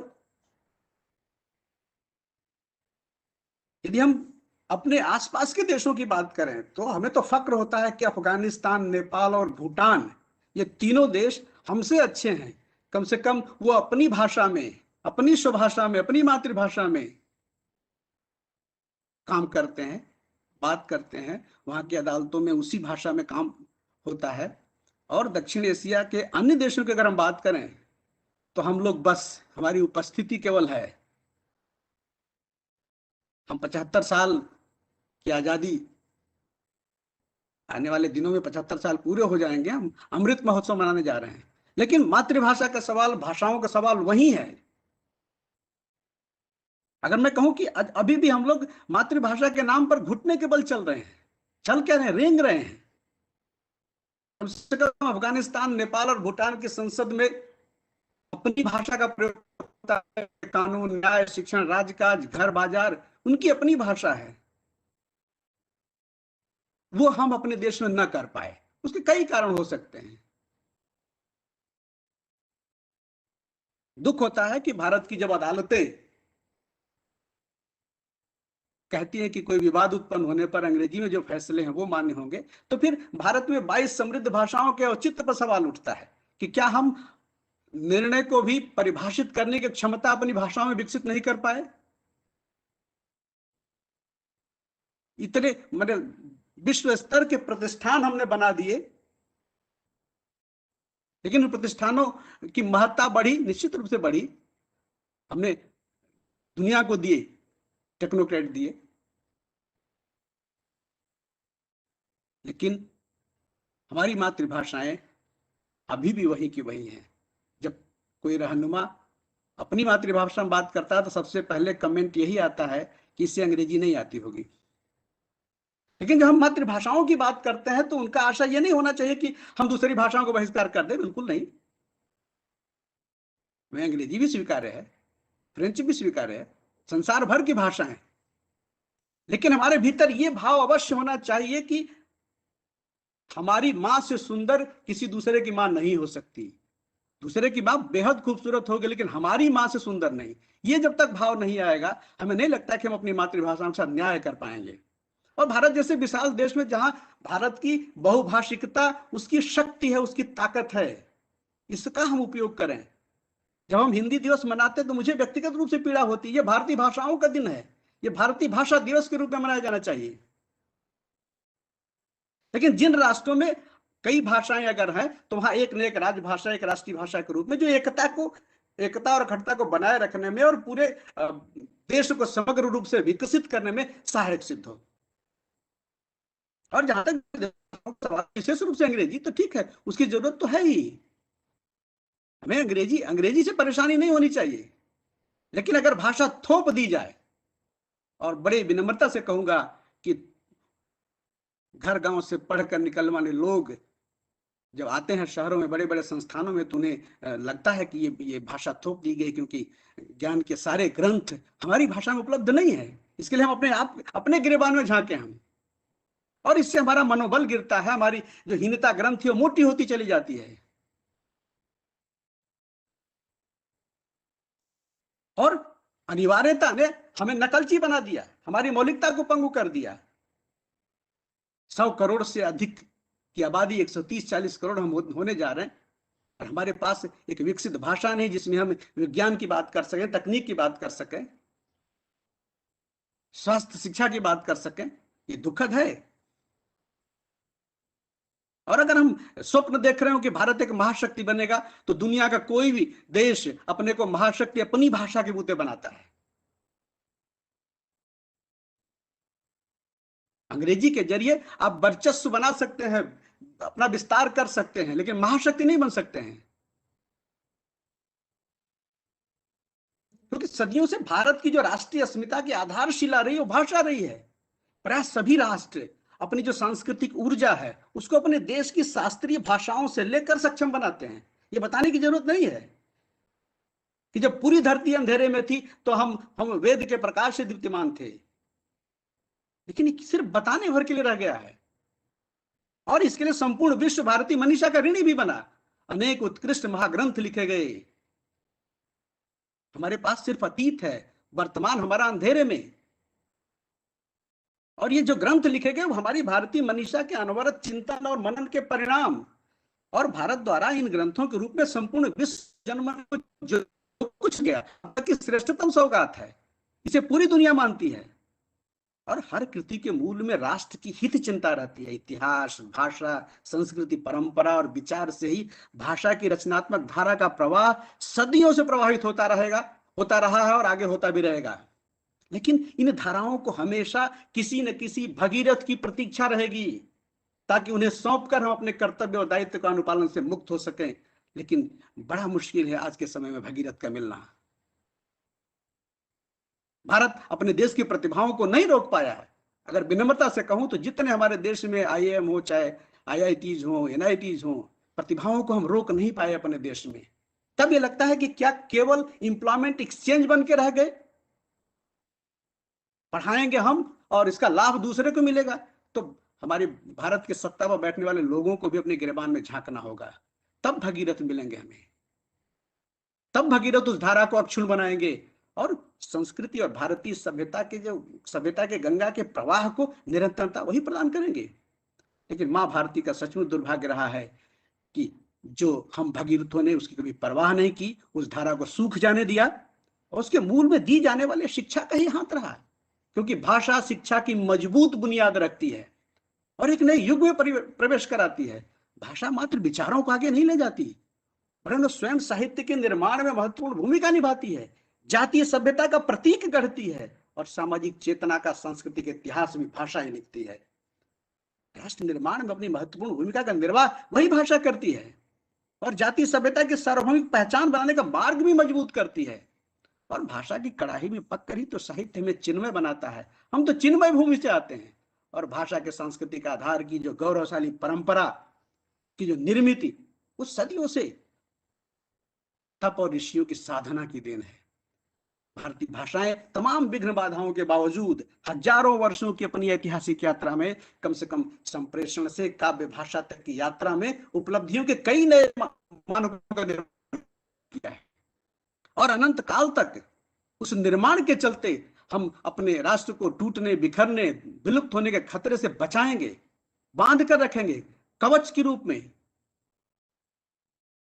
यदि हम अपने आसपास के देशों की बात करें तो हमें तो फक्र होता है कि अफगानिस्तान, नेपाल और भूटान, ये तीनों देश हमसे अच्छे हैं। कम से कम वो अपनी भाषा में, अपनी स्वभाषा में, अपनी मातृभाषा में काम करते हैं, बात करते हैं, वहां की अदालतों में उसी भाषा में काम होता है। और दक्षिण एशिया के अन्य देशों की अगर हम बात करें तो हम लोग बस, हमारी उपस्थिति केवल है। हम 75 साल की आजादी, आने वाले दिनों में 75 साल पूरे हो जाएंगे, हम अमृत महोत्सव मनाने जा रहे हैं, लेकिन मातृभाषा का सवाल, भाषाओं का सवाल वही है। अगर मैं कहूं कि अभी भी हम लोग मातृभाषा के नाम पर घुटने के बल चल रहे हैं, चल क्या रहे हैं, रेंग रहे हैं। कम से कम अफगानिस्तान, नेपाल और भूटान की संसद में अपनी भाषा का प्रयोग होता है। कानून, न्याय, शिक्षण, राजकाज, घर बाजार, उनकी अपनी भाषा है। वो हम अपने देश में न कर पाए, उसके कई कारण हो सकते हैं। दुख होता है कि भारत की जब अदालतें कहती हैं कि कोई विवाद उत्पन्न होने पर अंग्रेजी में जो फैसले हैं वो मान्य होंगे, तो फिर भारत में 22 समृद्ध भाषाओं के औचित्य पर सवाल उठता है कि क्या हम निर्णय को भी परिभाषित करने की क्षमता अपनी भाषाओं में विकसित नहीं कर पाए। इतने मतलब विश्व स्तर के प्रतिष्ठान हमने बना दिए, लेकिन उन प्रतिष्ठानों की महत्ता बढ़ी, निश्चित रूप से बढ़ी। हमने दुनिया को दिए, टेक्नोक्रेट दिए, लेकिन हमारी मातृभाषाएं अभी भी वही की वही हैं। जब कोई रहनुमा अपनी मातृभाषा में बात करता है तो सबसे पहले कमेंट यही आता है कि इससे अंग्रेजी नहीं आती होगी। लेकिन जब हम मातृभाषाओं की बात करते हैं तो उनका आशा यह नहीं होना चाहिए कि हम दूसरी भाषाओं को बहिष्कार कर दें, बिल्कुल नहीं। वे अंग्रेजी भी स्वीकार्य है, फ्रेंच भी स्वीकार्य है, संसार भर की भाषाएं, लेकिन हमारे भीतर यह भाव अवश्य होना चाहिए कि हमारी मां से सुंदर किसी दूसरे की मां नहीं हो सकती। दूसरे की मां बेहद खूबसूरत होगी लेकिन हमारी मां से सुंदर नहीं। ये जब तक भाव नहीं आएगा हमें नहीं लगता कि हम अपनी मातृभाषा के साथ न्याय कर पाएंगे। और भारत जैसे विशाल देश में जहां भारत की बहुभाषिकता उसकी शक्ति है, उसकी ताकत है, इसका हम उपयोग करें। जब हम हिंदी दिवस मनाते हैं तो मुझे व्यक्तिगत रूप से पीड़ा होती है। ये भारतीय भाषाओं का दिन है, ये भारतीय भाषा दिवस के रूप में मनाया जाना चाहिए। लेकिन जिन राष्ट्रों में कई भाषाएं अगर हैं तो वहां एक न एक राजभाषा, एक राष्ट्रीय भाषा के रूप में जो एकता और अखंडता को बनाए रखने में और पूरे देश को समग्र रूप से विकसित करने में सहायक सिद्ध हो। और जहां तक विशेष रूप से अंग्रेजी, तो ठीक है, उसकी जरूरत तो है ही, हमें अंग्रेजी से परेशानी नहीं होनी चाहिए। लेकिन अगर भाषा थोप दी जाए, और बड़े विनम्रता से कहूंगा कि घर गांव से पढ़कर निकलने वाले लोग जब आते हैं शहरों में, बड़े बड़े संस्थानों में, तो उन्हें लगता है कि ये भाषा थोप दी गई, क्योंकि ज्ञान के सारे ग्रंथ हमारी भाषा में उपलब्ध नहीं है। इसके लिए हम अपने गिरेबान में झांके हम, और इससे हमारा मनोबल गिरता है, हमारी जो हीनता ग्रंथ थी वो मोटी होती चली जाती है। और अनिवार्यता ने हमें नकलची बना दिया, हमारी मौलिकता को पंगु कर दिया। 100 करोड़ से अधिक की आबादी, 130-140 करोड़ हम होने जा रहे हैं, और हमारे पास एक विकसित भाषा नहीं जिसमें हम विज्ञान की बात कर सकें, तकनीक की बात कर सकें, स्वास्थ्य शिक्षा की बात कर सकें। ये दुखद है। और अगर हम स्वप्न देख रहे हो कि भारत एक महाशक्ति बनेगा, तो दुनिया का कोई भी देश अपने को महाशक्ति अपनी भाषा के बूते बनाता है। अंग्रेजी के जरिए आप वर्चस्व बना सकते हैं, अपना विस्तार कर सकते हैं, लेकिन महाशक्ति नहीं बन सकते हैं। क्योंकि सदियों से भारत की जो राष्ट्रीय अस्मिता की आधारशिला रही, वो भाषा रही है। प्राय सभी राष्ट्र अपनी जो सांस्कृतिक ऊर्जा है उसको अपने देश की शास्त्रीय भाषाओं से लेकर सक्षम बनाते हैं। ये बताने की जरूरत नहीं है कि जब पूरी धरती अंधेरे में थी तो हम वेद के प्रकाश से दीप्तिमान थे, लेकिन ये सिर्फ बताने भर के लिए रह गया है। और इसके लिए संपूर्ण विश्व भारतीय मनीषा का ऋणी भी बना। अनेक उत्कृष्ट महाग्रंथ लिखे गए। हमारे पास सिर्फ अतीत है, वर्तमान हमारा अंधेरे में। और ये जो ग्रंथ लिखे गए वो हमारी भारतीय मनीषा के अनवरत चिंतन और मनन के परिणाम, और भारत द्वारा इन ग्रंथों के रूप में संपूर्ण विश्व जन्म को जो कुछ गया की श्रेष्ठतम सौगात है। इसे पूरी दुनिया मानती है। और हर कृति के मूल में राष्ट्र की हित चिंता रहती है। इतिहास, भाषा, संस्कृति, परंपरा और विचार से ही भाषा की रचनात्मक धारा का प्रवाह सदियों से प्रभावित होता रहा है और आगे होता भी रहेगा। लेकिन इन धाराओं को हमेशा किसी न किसी भगीरथ की प्रतीक्षा रहेगी, ताकि उन्हें सौंपकर हम अपने कर्तव्य और दायित्व का अनुपालन से मुक्त हो सकें। लेकिन बड़ा मुश्किल है आज के समय में भगीरथ का मिलना। भारत अपने देश की प्रतिभाओं को नहीं रोक पाया है। अगर विनम्रता से कहूं तो जितने हमारे देश में IIM हो, चाहे IITs हो, NITs हो, प्रतिभाओं को हम रोक नहीं पाए अपने देश में। तब ये लगता है कि क्या केवल एम्प्लॉयमेंट एक्सचेंज बन के रह गए? पढ़ाएंगे हम और इसका लाभ दूसरे को मिलेगा। तो हमारे भारत के सत्ता पर बैठने वाले लोगों को भी अपने गिरबान में झांकना होगा, तब भगीरथ मिलेंगे हमें। तब भगीरथ उस धारा को अक्षुण्ण बनाएंगे और संस्कृति और भारतीय सभ्यता के गंगा के प्रवाह को निरंतरता वही प्रदान करेंगे। लेकिन मां भारती का सचमुच दुर्भाग्य रहा है कि जो हम भगीरथों ने उसकी कभी परवाह नहीं की, उस धारा को सूख जाने दिया और उसके मूल में दी जाने वाले शिक्षा का ही हाथ रहा। क्योंकि भाषा शिक्षा की मजबूत बुनियाद रखती है और एक नए युग में प्रवेश कराती है। भाषा मात्र विचारों को आगे नहीं ले जाती, परंतु स्वयं साहित्य के निर्माण में महत्वपूर्ण भूमिका निभाती है, जातीय सभ्यता का प्रतीक गढ़ती है और सामाजिक चेतना का, सांस्कृतिक इतिहास में भाषा ही लिखती है। राष्ट्र निर्माण में अपनी महत्वपूर्ण भूमिका का निर्वाह वही भाषा करती है और जातीय सभ्यता की सार्वभौमिक पहचान बनाने का मार्ग भी मजबूत करती है। और भाषा की कड़ाही में पककर ही तो साहित्य में चिन्मय बनाता है। हम तो चिन्मय भूमि से आते हैं और भाषा के सांस्कृतिक आधार की जो गौरवशाली परंपरा की जो निर्मित उस सदियों से तप और ऋषियों की साधना की देन है। भारतीय भाषाएं तमाम विघ्न बाधाओं के बावजूद हजारों वर्षों की अपनी ऐतिहासिक यात्रा में कम से कम संप्रेषण से काव्य भाषा तक की यात्रा में उपलब्धियों के कई नए मानकों का निर्माण किया है और अनंत काल तक उस निर्माण के चलते हम अपने राष्ट्र को टूटने, बिखरने, विलुप्त होने के खतरे से बचाएंगे, बांध कर रखेंगे कवच के रूप में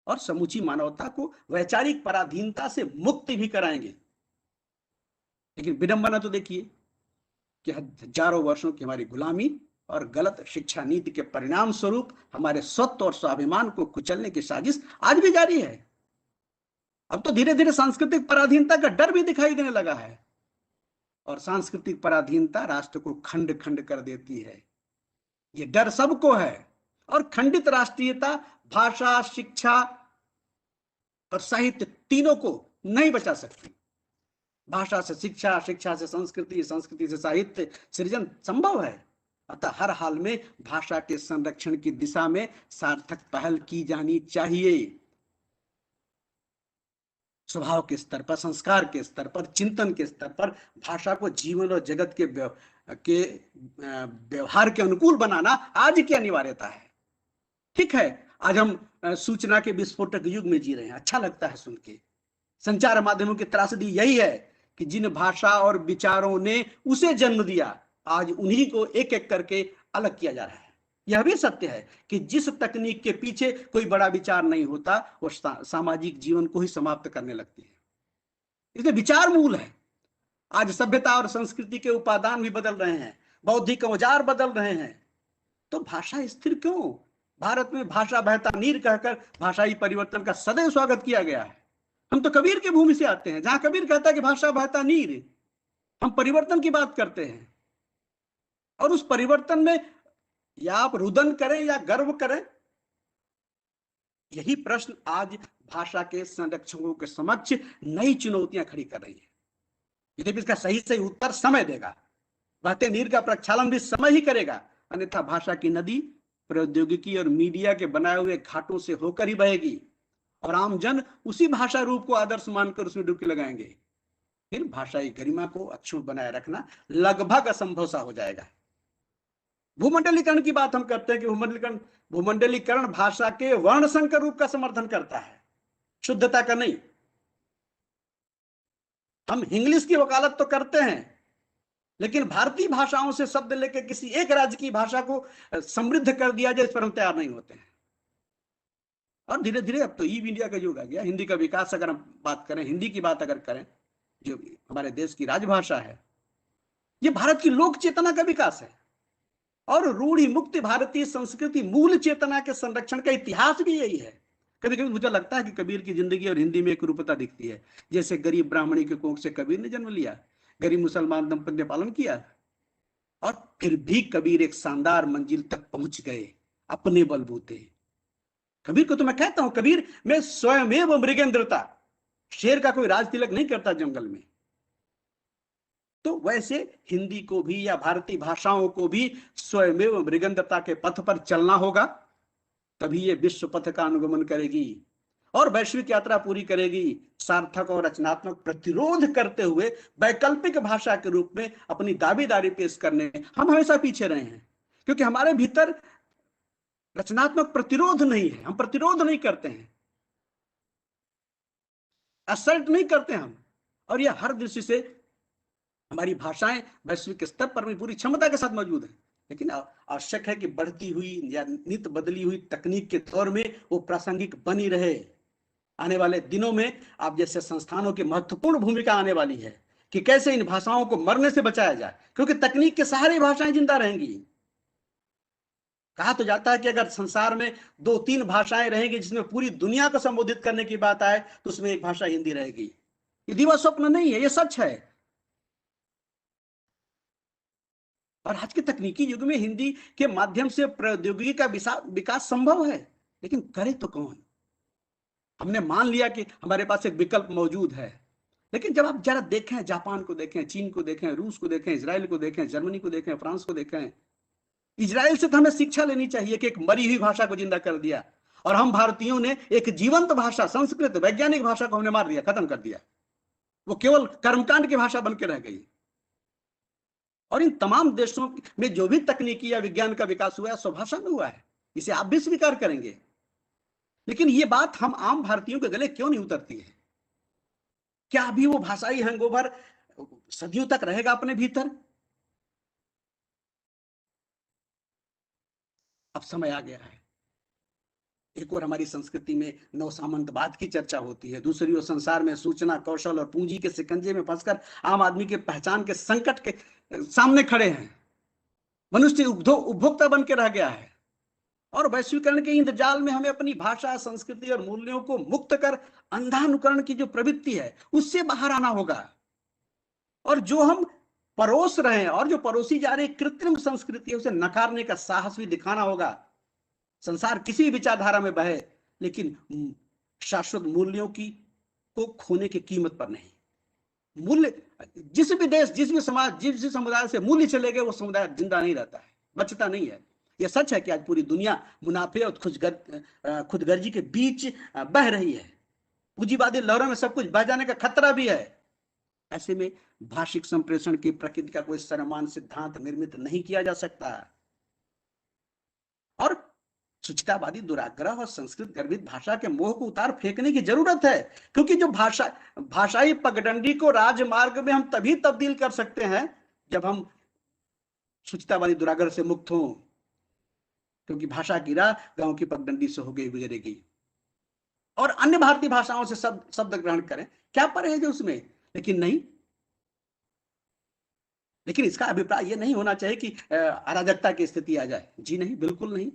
और समूची मानवता को वैचारिक पराधीनता से मुक्ति भी कराएंगे। लेकिन विडंबना तो देखिए कि हजारों वर्षों की हमारी गुलामी और गलत शिक्षा नीति के परिणाम स्वरूप हमारे स्वत्व और स्वाभिमान को कुचलने की साजिश आज भी जारी है। अब तो धीरे धीरे सांस्कृतिक पराधीनता का डर भी दिखाई देने लगा है और सांस्कृतिक पराधीनता राष्ट्र को खंड खंड कर देती है। ये डर सबको है और खंडित राष्ट्रीयता भाषा, शिक्षा और साहित्य तीनों को नहीं बचा सकती। भाषा से शिक्षा, शिक्षा से संस्कृति, संस्कृति से साहित्य सृजन संभव है। अतः हर हाल में भाषा के संरक्षण की दिशा में सार्थक पहल की जानी चाहिए। स्वभाव के स्तर पर, संस्कार के स्तर पर, चिंतन के स्तर पर भाषा को जीवन और जगत के व्यवहार के अनुकूल बनाना आज की अनिवार्यता है। ठीक है, आज हम सूचना के विस्फोटक युग में जी रहे हैं, अच्छा लगता है सुन के। संचार माध्यमों की त्रासदी यही है कि जिन भाषा और विचारों ने उसे जन्म दिया, आज उन्हीं को एक एक करके अलग किया जा रहा है। यह भी सत्य है कि जिस तकनीक के पीछे कोई बड़ा विचार नहीं होता, वो सामाजिक जीवन को ही समाप्त करने लगती है। इसलिए विचार मूल है। आज सभ्यता और संस्कृति के उपादान भी बदल रहे हैं, बौद्धिक औजार बदल रहे हैं, तो भाषा स्थिर क्यों? भारत में भाषा बहता नीर कहकर भाषाई परिवर्तन का सदैव स्वागत किया गया है। हम तो कबीर की भूमि से आते हैं, जहां कबीर कहता है कि भाषा बहता नीर। हम परिवर्तन की बात करते हैं और उस परिवर्तन में या आप रुदन करें या गर्व करें, यही प्रश्न आज भाषा के संरक्षकों के समक्ष नई चुनौतियां खड़ी कर रही है। यदि इसका सही सही उत्तर समय देगा, बहते नीर का प्रक्षालन भी समय ही करेगा, अन्यथा भाषा की नदी प्रौद्योगिकी और मीडिया के बनाए हुए घाटों से होकर ही बहेगी और आम जन उसी भाषा रूप को आदर्श मानकर उसमें डुबकी लगाएंगे। फिर भाषाई गरिमा को अक्षुण्ण बनाए रखना लगभग असंभव सा हो जाएगा। भूमंडलीकरण की बात हम करते हैं कि भूमंडलीकरण भाषा के वर्ण संकर रूप का समर्थन करता है, शुद्धता का नहीं। हम इंग्लिश की वकालत तो करते हैं, लेकिन भारतीय भाषाओं से शब्द लेकर किसी एक राज्य की भाषा को समृद्ध कर दिया जाए, इस पर हम तैयार नहीं होते हैं। और धीरे धीरे अब तो ई इंडिया का युग आ गया। हिंदी का विकास अगर हम बात करें, हिंदी की बात अगर करें, जो हमारे देश की राजभाषा है, ये भारत की लोक चेतना का विकास है और रूढ़ि मुक्त भारतीय संस्कृति मूल चेतना के संरक्षण का इतिहास भी यही है। कभी कभी मुझे लगता है कि कबीर की जिंदगी और हिंदी में एक रूपता दिखती है। जैसे गरीब ब्राह्मणी के कोख से कबीर ने जन्म लिया, गरीब मुसलमान दंपति ने पालन किया और फिर भी कबीर एक शानदार मंजिल तक पहुंच गए अपने बलबूते। कबीर को तो मैं कहता हूं, कबीर में स्वयमेव मृगेंद्रता, शेर का कोई राज तिलक नहीं करता जंगल में। तो वैसे हिंदी को भी या भारतीय भाषाओं को भी स्वयमेव मृगेंद्रता के पथ पर चलना होगा, तभी ये विश्व पथ का अनुगमन करेगी और वैश्विक यात्रा पूरी करेगी। सार्थक और रचनात्मक प्रतिरोध करते हुए वैकल्पिक भाषा के रूप में अपनी दावेदारी पेश करने हम हमेशा पीछे रहे हैं, क्योंकि हमारे भीतर रचनात्मक प्रतिरोध नहीं है। हम प्रतिरोध नहीं करते हैं, असल्ट नहीं करते हम। और यह हर दृष्टि से हमारी भाषाएं वैश्विक स्तर पर भी पूरी क्षमता के साथ मौजूद है, लेकिन आवश्यक है कि बढ़ती हुई या नित बदली हुई तकनीक के दौर में वो प्रासंगिक बनी रहे। आने वाले दिनों में आप जैसे संस्थानों की महत्वपूर्ण भूमिका आने वाली है कि कैसे इन भाषाओं को मरने से बचाया जाए, क्योंकि तकनीक के सहारे भाषाएं जिंदा रहेंगी। कहा तो जाता है कि अगर संसार में 2-3 भाषाएं रहेंगी जिसमें पूरी दुनिया को संबोधित करने की बात आए, तो उसमें एक भाषा हिंदी रहेगी। ये दिवा स्वप्न नहीं है, ये सच है। और आज के तकनीकी युग में हिंदी के माध्यम से प्रौद्योगिकी का विकास संभव है, लेकिन करे तो कौन? हमने मान लिया कि हमारे पास एक विकल्प मौजूद है, लेकिन जब आप जरा देखें, जापान को देखें, चीन को देखें, रूस को देखें, इजराइल को देखें, जर्मनी को देखें, फ्रांस को देखें, इजराइल से तो हमें शिक्षा लेनी चाहिए कि एक मरी हुई भाषा को जिंदा कर दिया, और हम भारतीयों ने एक जीवंत भाषा संस्कृत वैज्ञानिक भाषा को हमने मार दिया, खत्म कर दिया। वो केवल कर्मकांड की भाषा बन के रह गई। और इन तमाम देशों में जो भी तकनीकी या विज्ञान का विकास हुआ है स्वभाषा में हुआ है, इसे आप भी स्वीकार करेंगे। लेकिन ये बात हम आम भारतीयों के गले क्यों नहीं उतरती है? क्या अभी वो भाषाई हैंगओवर सदियों तक रहेगा अपने भीतर? अब समय आ गया है। एक और हमारी संस्कृति में नवसामंतवाद की चर्चा होती है, दूसरी ओर संसार में सूचना कौशल और पूंजी के शिकंजे में फंसकर आम आदमी के पहचान के संकट के सामने खड़े हैं। मनुष्य उपभोक्ता बन के रह गया है, और वैश्वीकरण के इंतजाल में हमें अपनी भाषा, संस्कृति और मूल्यों को मुक्त कर अंधानुकरण की जो प्रवृत्ति है उससे बाहर आना होगा। और जो हम परोस रहे हैं और जो परोसी जा रही कृत्रिम संस्कृति है उसे नकारने का साहस भी दिखाना होगा। संसार किसी भी विचारधारा में बहे, लेकिन शाश्वत मूल्यों की को खोने की कीमत पर नहीं। मूल्य, जिस भी देश, जिस भी समाज, जिस भी समुदाय से मूल्य चले गए वो समुदाय जिंदा नहीं रहता है, बचता नहीं है। यह सच है कि आज पूरी दुनिया मुनाफे और खुदगर्जी के बीच बह रही है। पूंजीवादी लहरों में सब कुछ बह जाने का खतरा भी है। ऐसे में भाषिक संप्रेषण की प्रकृति का कोई सर्वमान्य सिद्धांत निर्मित नहीं किया जा सकता, और सुचितावादी दुराग्रह और संस्कृत गर्भित भाषा के मोह को उतार फेंकने की जरूरत है। क्योंकि जो भाषाई पगडंडी को राजमार्ग में हम तभी तब्दील कर सकते हैं जब हम सुचितावादी दुराग्रह से मुक्त हों, क्योंकि भाषा की राह गांव की पगडंडी से हो गई गुजरेगी। और अन्य भारतीय भाषाओं से शब्द ग्रहण करें, क्या परहेज है उसमें? लेकिन नहीं, लेकिन इसका अभिप्राय यह नहीं होना चाहिए कि अराजकता की स्थिति आ जाए। जी नहीं, बिल्कुल नहीं।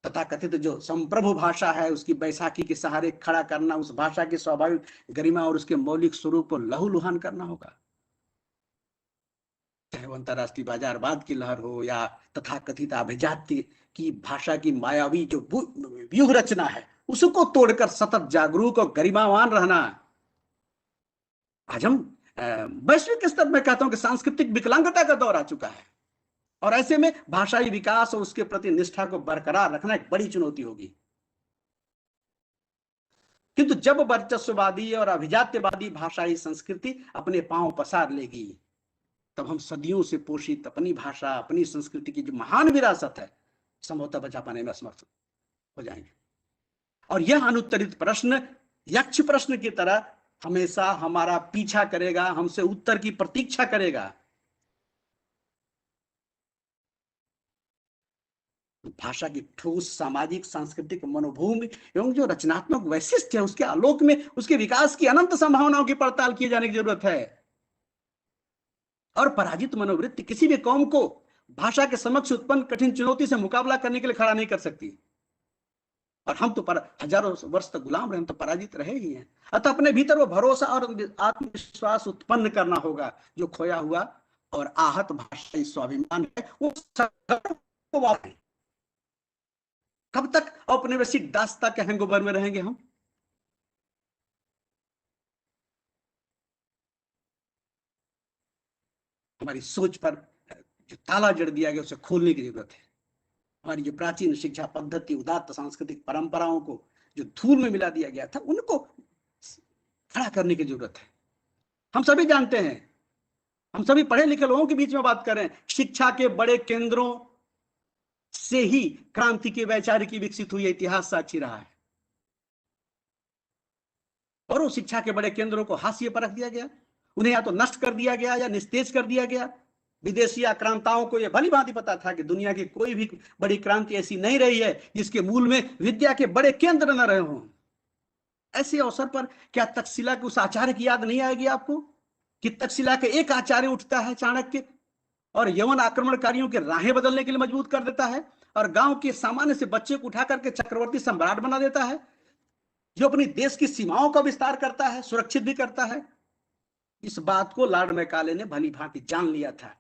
तथाकथित जो संप्रभु भाषा है उसकी बैसाखी के सहारे खड़ा करना, उस भाषा की स्वाभाविक गरिमा और उसके मौलिक स्वरूप को लहूलुहान करना होगा। चाहे वो अंतरराष्ट्रीय बाजारवाद की लहर हो या तथाकथित अभिजात्य की भाषा की मायावी जो व्यूह रचना है उसको तोड़कर सतत जागरूक और गरिमावान रहना। आज हम वैश्विक स्तर में कहता हूं कि सांस्कृतिक विकलांगता का दौर आ चुका है, और ऐसे में भाषाई विकास और उसके प्रति निष्ठा को बरकरार रखना एक बड़ी चुनौती होगी। किंतु जब वर्चस्ववादी और अभिजात्यवादी भाषाई संस्कृति अपने पांव पसार लेगी, तब हम सदियों से पोषित अपनी भाषा, अपनी संस्कृति की जो महान विरासत है संभवतः बचा पाने में असमर्थ हो जाएंगे। और यह अनुत्तरित प्रश्न यक्ष प्रश्न की तरह हमेशा हमारा पीछा करेगा, हमसे उत्तर की प्रतीक्षा करेगा। भाषा की ठोस सामाजिक सांस्कृतिक मनोभूमि एवं जो रचनात्मक वैशिष्ट्य है उसके आलोक में उसके विकास की अनंत संभावनाओं की पड़ताल किए जाने की जरूरत है। और पराजित मनोवृत्ति किसी भी कौम को भाषा के समक्ष उत्पन्न कठिन चुनौती से मुकाबला करने के लिए खड़ा नहीं कर सकती। और हम तो हजारों वर्ष तक गुलाम रहे, हम तो पराजित रहे ही हैं। अतः अपने भीतर वो भरोसा और आत्मविश्वास उत्पन्न करना होगा जो खोया हुआ और आहत भाषाई स्वाभिमान है वो वापस। कब तक औपनिवेशिक दासता के हैंगओवर में रहेंगे हम? हमारी सोच पर जो ताला जड़ दिया गया उसे खोलने की जरूरत है। हमारी जो प्राचीन शिक्षा पद्धति, उदात्त सांस्कृतिक परंपराओं को जो धूल में मिला दिया गया था उनको खड़ा करने की जरूरत है। हम सभी जानते हैं, हम सभी पढ़े लिखे लोगों के बीच में बात करें, शिक्षा के बड़े केंद्रों से ही क्रांति की वैचारिकी विकसित हुई, इतिहास साक्षी रहा है। और उस शिक्षा के बड़े केंद्रों को हाशिए पर रख दिया गया, उन्हें या तो नष्ट कर दिया गया या निस्तेज कर दिया गया। विदेशी आक्रांताओं को यह भली भांति पता था कि दुनिया की कोई भी बड़ी क्रांति ऐसी नहीं रही है जिसके मूल में विद्या के बड़े केंद्र न रहे हों। ऐसे अवसर पर क्या तक्षशिला के उस आचार्य की याद नहीं आएगी आपको कि तक्षशिला के एक आचार्य उठता है चाणक्य और यवन आक्रमणकारियों के राहें बदलने के लिए मजबूत कर देता है, और गांव के सामान्य से बच्चे को उठा करके चक्रवर्ती सम्राट बना देता है, जो अपनी देश की सीमाओं का विस्तार करता है, सुरक्षित भी करता है। इस बात को लॉर्ड मैकाले ने भली भांति जान लिया था,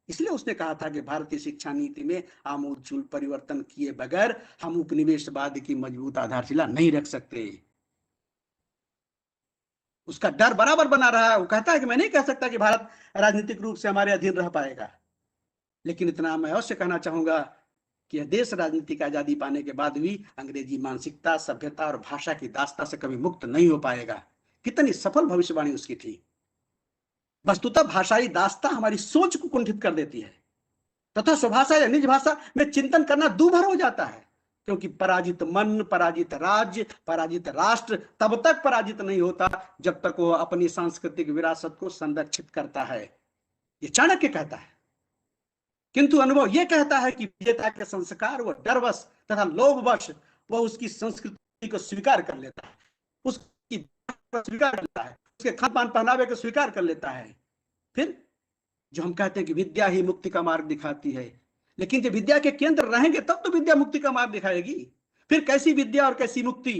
इसलिए उसने कहा था कि भारतीय शिक्षा नीति में आमूलचूल परिवर्तन किए बगैर हम उपनिवेशवाद की मजबूत आधारशिला नहीं रख सकते। उसका डर बराबर बना रहा है। वो कहता है कि मैं नहीं कह सकता कि भारत राजनीतिक रूप से हमारे अधीन रह पाएगा, लेकिन इतना मैं अवश्य कहना चाहूंगा कि यह देश राजनीति की आजादी पाने के बाद भी अंग्रेजी मानसिकता, सभ्यता और भाषा की दास्ता से कभी मुक्त नहीं हो पाएगा। कितनी सफल भविष्यवाणी उसकी थी। वस्तुतः भाषाई दास्ता हमारी सोच को कुंठित कर देती है तथा स्वभाषा या निज भाषा में चिंतन करना दूभर हो जाता है, क्योंकि पराजित मन, पराजित राज्य, पराजित राष्ट्र तब तक पराजित नहीं होता जब तक वो अपनी सांस्कृतिक विरासत को संरक्षित करता है। ये चाणक्य कहता है। किंतु अनुभव यह कहता है कि विजेता के संस्कार व डरवश तथा लोभवश वह उसकी संस्कृति को स्वीकार कर लेता है, उसकी स्वीकार कर लेता है, उसके खान पान पहनावे को स्वीकार कर लेता है। फिर जो हम कहते हैं कि विद्या ही मुक्ति का मार्ग दिखाती है, लेकिन जब विद्या के केंद्र रहेंगे तब तो विद्या मुक्ति का मार्ग दिखाएगी। फिर कैसी विद्या और कैसी मुक्ति?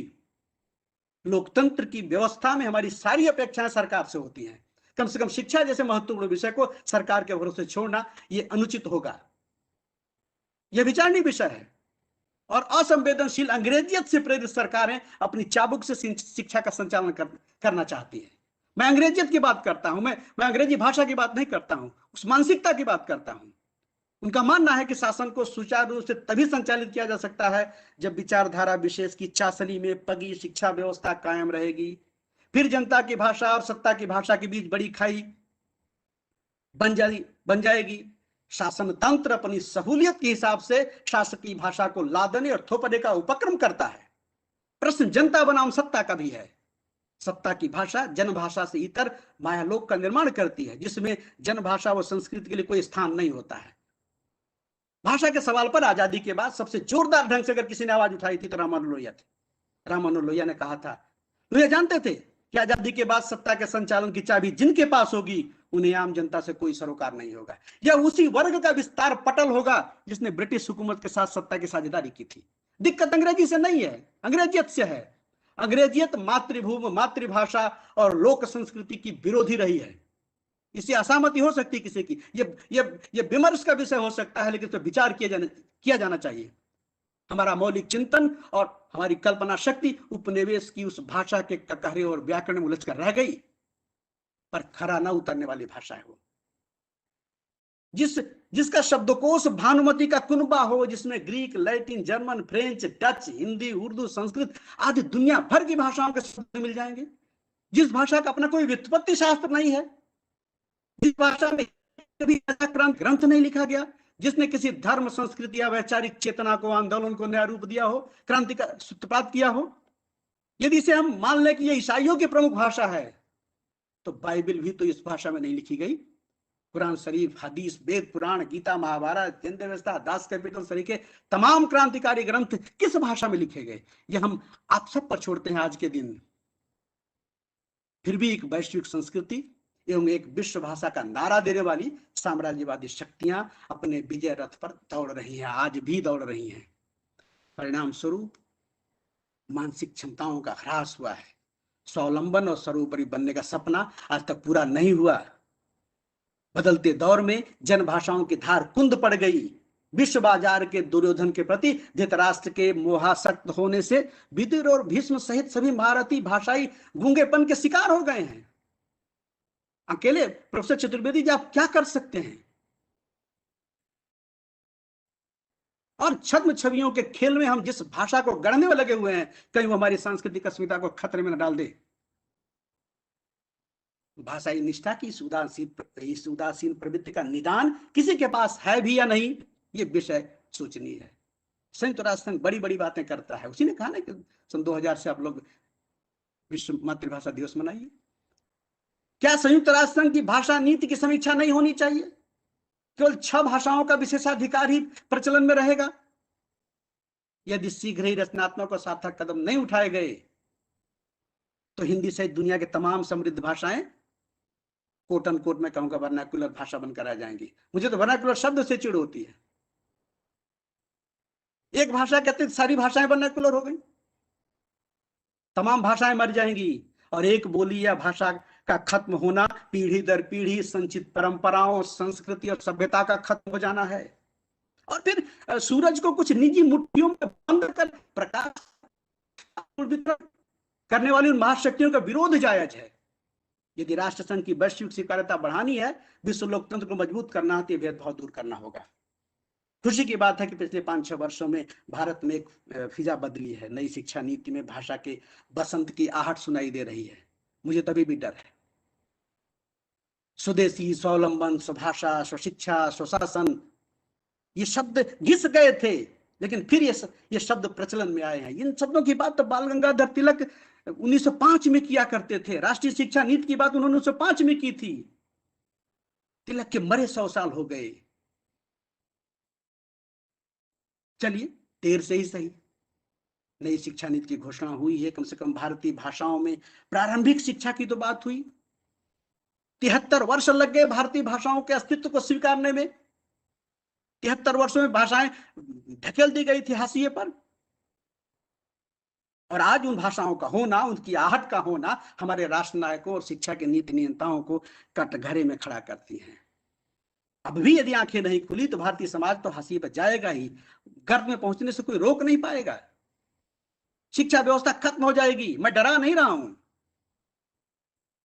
लोकतंत्र की व्यवस्था में हमारी सारी अपेक्षाएं सरकार से होती हैं। कम से कम शिक्षा जैसे महत्वपूर्ण विषय को सरकार के भरोसे छोड़ना यह अनुचित होगा। यह विचारणीय विषय है। और असंवेदनशील अंग्रेजियत से प्रेरित सरकारें अपनी चाबुक से शिक्षा का संचालन करना चाहती है। मैं अंग्रेजियत की बात करता हूं, मैं अंग्रेजी भाषा की बात नहीं करता हूं, उस मानसिकता की बात करता हूं। उनका मानना है कि शासन को सुचारू रूप से तभी संचालित किया जा सकता है जब विचारधारा विशेष की चासनी में पगी शिक्षा व्यवस्था कायम रहेगी। फिर जनता की भाषा और सत्ता की भाषा के बीच बड़ी खाई बन जाएगी। शासन तंत्र अपनी सहूलियत के हिसाब से शासकीय भाषा को लादने और थोपने का उपक्रम करता है। प्रश्न जनता बनाम सत्ता का भी है। सत्ता की भाषा जनभाषा से इतर मायालोक का निर्माण करती है, जिसमें जनभाषा व संस्कृति के लिए कोई स्थान नहीं होता है। भाषा के सवाल पर आजादी के बाद सबसे जोरदार ढंग से अगर किसी ने आवाज उठाई थी तो रामानुज लोहिया थे। रामानुज लोहिया ने कहा था, लोहिया जानते थे कि आजादी के बाद सत्ता के संचालन की चाबी जिनके पास होगी उन्हें आम जनता से कोई सरोकार नहीं होगा। यह उसी वर्ग का विस्तार पटल होगा जिसने ब्रिटिश हुकूमत के साथ सत्ता की साझेदारी की थी। दिक्कत अंग्रेजी से नहीं है, अंग्रेजियत से है। अंग्रेजियत मातृभूमि, मातृभाषा और लोक संस्कृति की विरोधी रही है। इससे असहमति हो सकती है किसी की, ये विमर्श का विषय हो सकता है, लेकिन इस पर विचार किया जाना चाहिए। हमारा मौलिक चिंतन और हमारी कल्पना शक्ति उपनिवेश की उस भाषा के ककहरे और व्याकरण में उलझ कर रह गई, पर खरा न उतरने वाली भाषा है वो। जिसका शब्दकोश भानुमति का कुनबा हो, जिसमें Greek, Latin, German, French, Dutch, Hindi, Urdu, Sanskrit आदि दुनिया भर की भाषाओं के शब्द मिल जाएंगे। जिस भाषा का अपना कोई व्युत्पत्ति शास्त्र नहीं है, जिस भाषा में कभी ग्रंथ नहीं लिखा गया, जिसने किसी धर्म, संस्कृति या वैचारिक चेतना को, आंदोलन को नया रूप दिया हो, क्रांति का सूत्रपात किया हो। यदि इसे हम मान लें कि यह ईसाइयों की प्रमुख भाषा है, तो बाइबल भी तो इस भाषा में नहीं लिखी गई। कुरान शरीफ, हदीस, वेद, पुराण, गीता, महाभारत, जन व्यवस्था, दास कैपिटल सरीके तमाम क्रांतिकारी ग्रंथ किस भाषा में लिखे गए, यह हम आप सब पर छोड़ते हैं आज के दिन। फिर भी एक वैश्विक संस्कृति एवं एक विश्व भाषा का नारा देने वाली साम्राज्यवादी शक्तियां अपने विजय रथ पर दौड़ रही हैं, आज भी दौड़ रही हैं। परिणाम स्वरूप मानसिक क्षमताओं का ह्रास हुआ है। स्वावलंबन और सर्वोपरि बनने का सपना आज तक पूरा नहीं हुआ। बदलते दौर में जन भाषाओं की धार कुंद पड़ गई। विश्व बाजार के दुर्योधन के प्रति धृतराष्ट्र के मोहासक्त होने से विदुर और भीष्म सहित सभी भारतीय भाषाई गूंगेपन के शिकार हो गए हैं। अकेले प्रोफेसर चतुर्वेदी जी आप क्या कर सकते हैं? और छद्म छवियों के खेल में हम जिस भाषा को गढ़ने में लगे हुए हैं, कहीं वो हमारी सांस्कृतिक अस्मिता को खतरे में न डाल दे। भाषाई निष्ठा की इस उदासीन प्रवृत्ति का निदान किसी के पास है भी या नहीं, ये विषय सोचनीय है। संयुक्त राष्ट्र संघ बड़ी बड़ी बातें करता है। उसी ने कहा ना कि सन 2000 से आप लोग विश्व मातृभाषा दिवस मनाइए। क्या संयुक्त राष्ट्र संघ की भाषा नीति की समीक्षा नहीं होनी चाहिए? केवल 6 भाषाओं का विशेषाधिकार ही प्रचलन में रहेगा? यदि शीघ्र ही रचनात्मक और सार्थक कदम नहीं उठाए गए तो हिंदी सहित दुनिया के तमाम समृद्ध भाषाएं कोट एंड कोट में कहूंगा वर्नाकुलर भाषा बनकर आ जाएंगी। मुझे तो वर्नाकुलर शब्द से चिढ़ होती है। एक भाषा के अतिरिक्त सारी भाषाएं वर्नाकुलर हो गई, तमाम भाषाएं मर जाएंगी और एक बोली या भाषा का खत्म होना पीढ़ी दर पीढ़ी संचित परंपराओं, संस्कृति और सभ्यता का खत्म हो जाना है। और फिर सूरज को कुछ निजी मुट्ठियों में बंद कर प्रकाश वितरण करने वाली उन महाशक्तियों का विरोध जायज है यदि राष्ट्र संघ की वैश्विक स्वीकार्यता बढ़ानी है, विश्व लोकतंत्र को मजबूत करना है, तो भेदभाव दूर करना होगा। खुशी की बात है कि पिछले 5-6 वर्षों में भारत में एक फिजा बदली है। नई शिक्षा नीति में भाषा के बसंत की आहट सुनाई दे रही है। मुझे तभी भी डर है। स्वदेशी, स्वावलंबन, स्वभाषा, स्वशिक्षा, स्वशासन, ये शब्द घिस गए थे, लेकिन फिर ये शब्द प्रचलन में आए हैं। इन शब्दों की बात तो बाल गंगाधर तिलक 1905 में किया करते थे। राष्ट्रीय शिक्षा नीति की बात उन्होंने 1905 में की थी। तिलक के मरे 100 साल हो गए। चलिए, देर से ही सही, नई शिक्षा नीति की घोषणा हुई है। कम से कम भारतीय भाषाओं में प्रारंभिक शिक्षा की तो बात हुई। 73 वर्ष लग गए भारतीय भाषाओं के अस्तित्व को स्वीकारने में। 73 वर्षों में भाषाएं ढकेल दी गई थी हाशिए पर, और आज उन भाषाओं का होना, उनकी आहट का होना, हमारे राष्ट्र नायकों और शिक्षा के नीति नियंताओं को कटघरे में खड़ा करती है। अब भी यदि आंखें नहीं खुली तो भारतीय समाज तो हाशिए पर जाएगा ही। गर्भ में पहुंचने से कोई रोक नहीं पाएगा। शिक्षा व्यवस्था खत्म हो जाएगी। मैं डरा नहीं रहा हूं।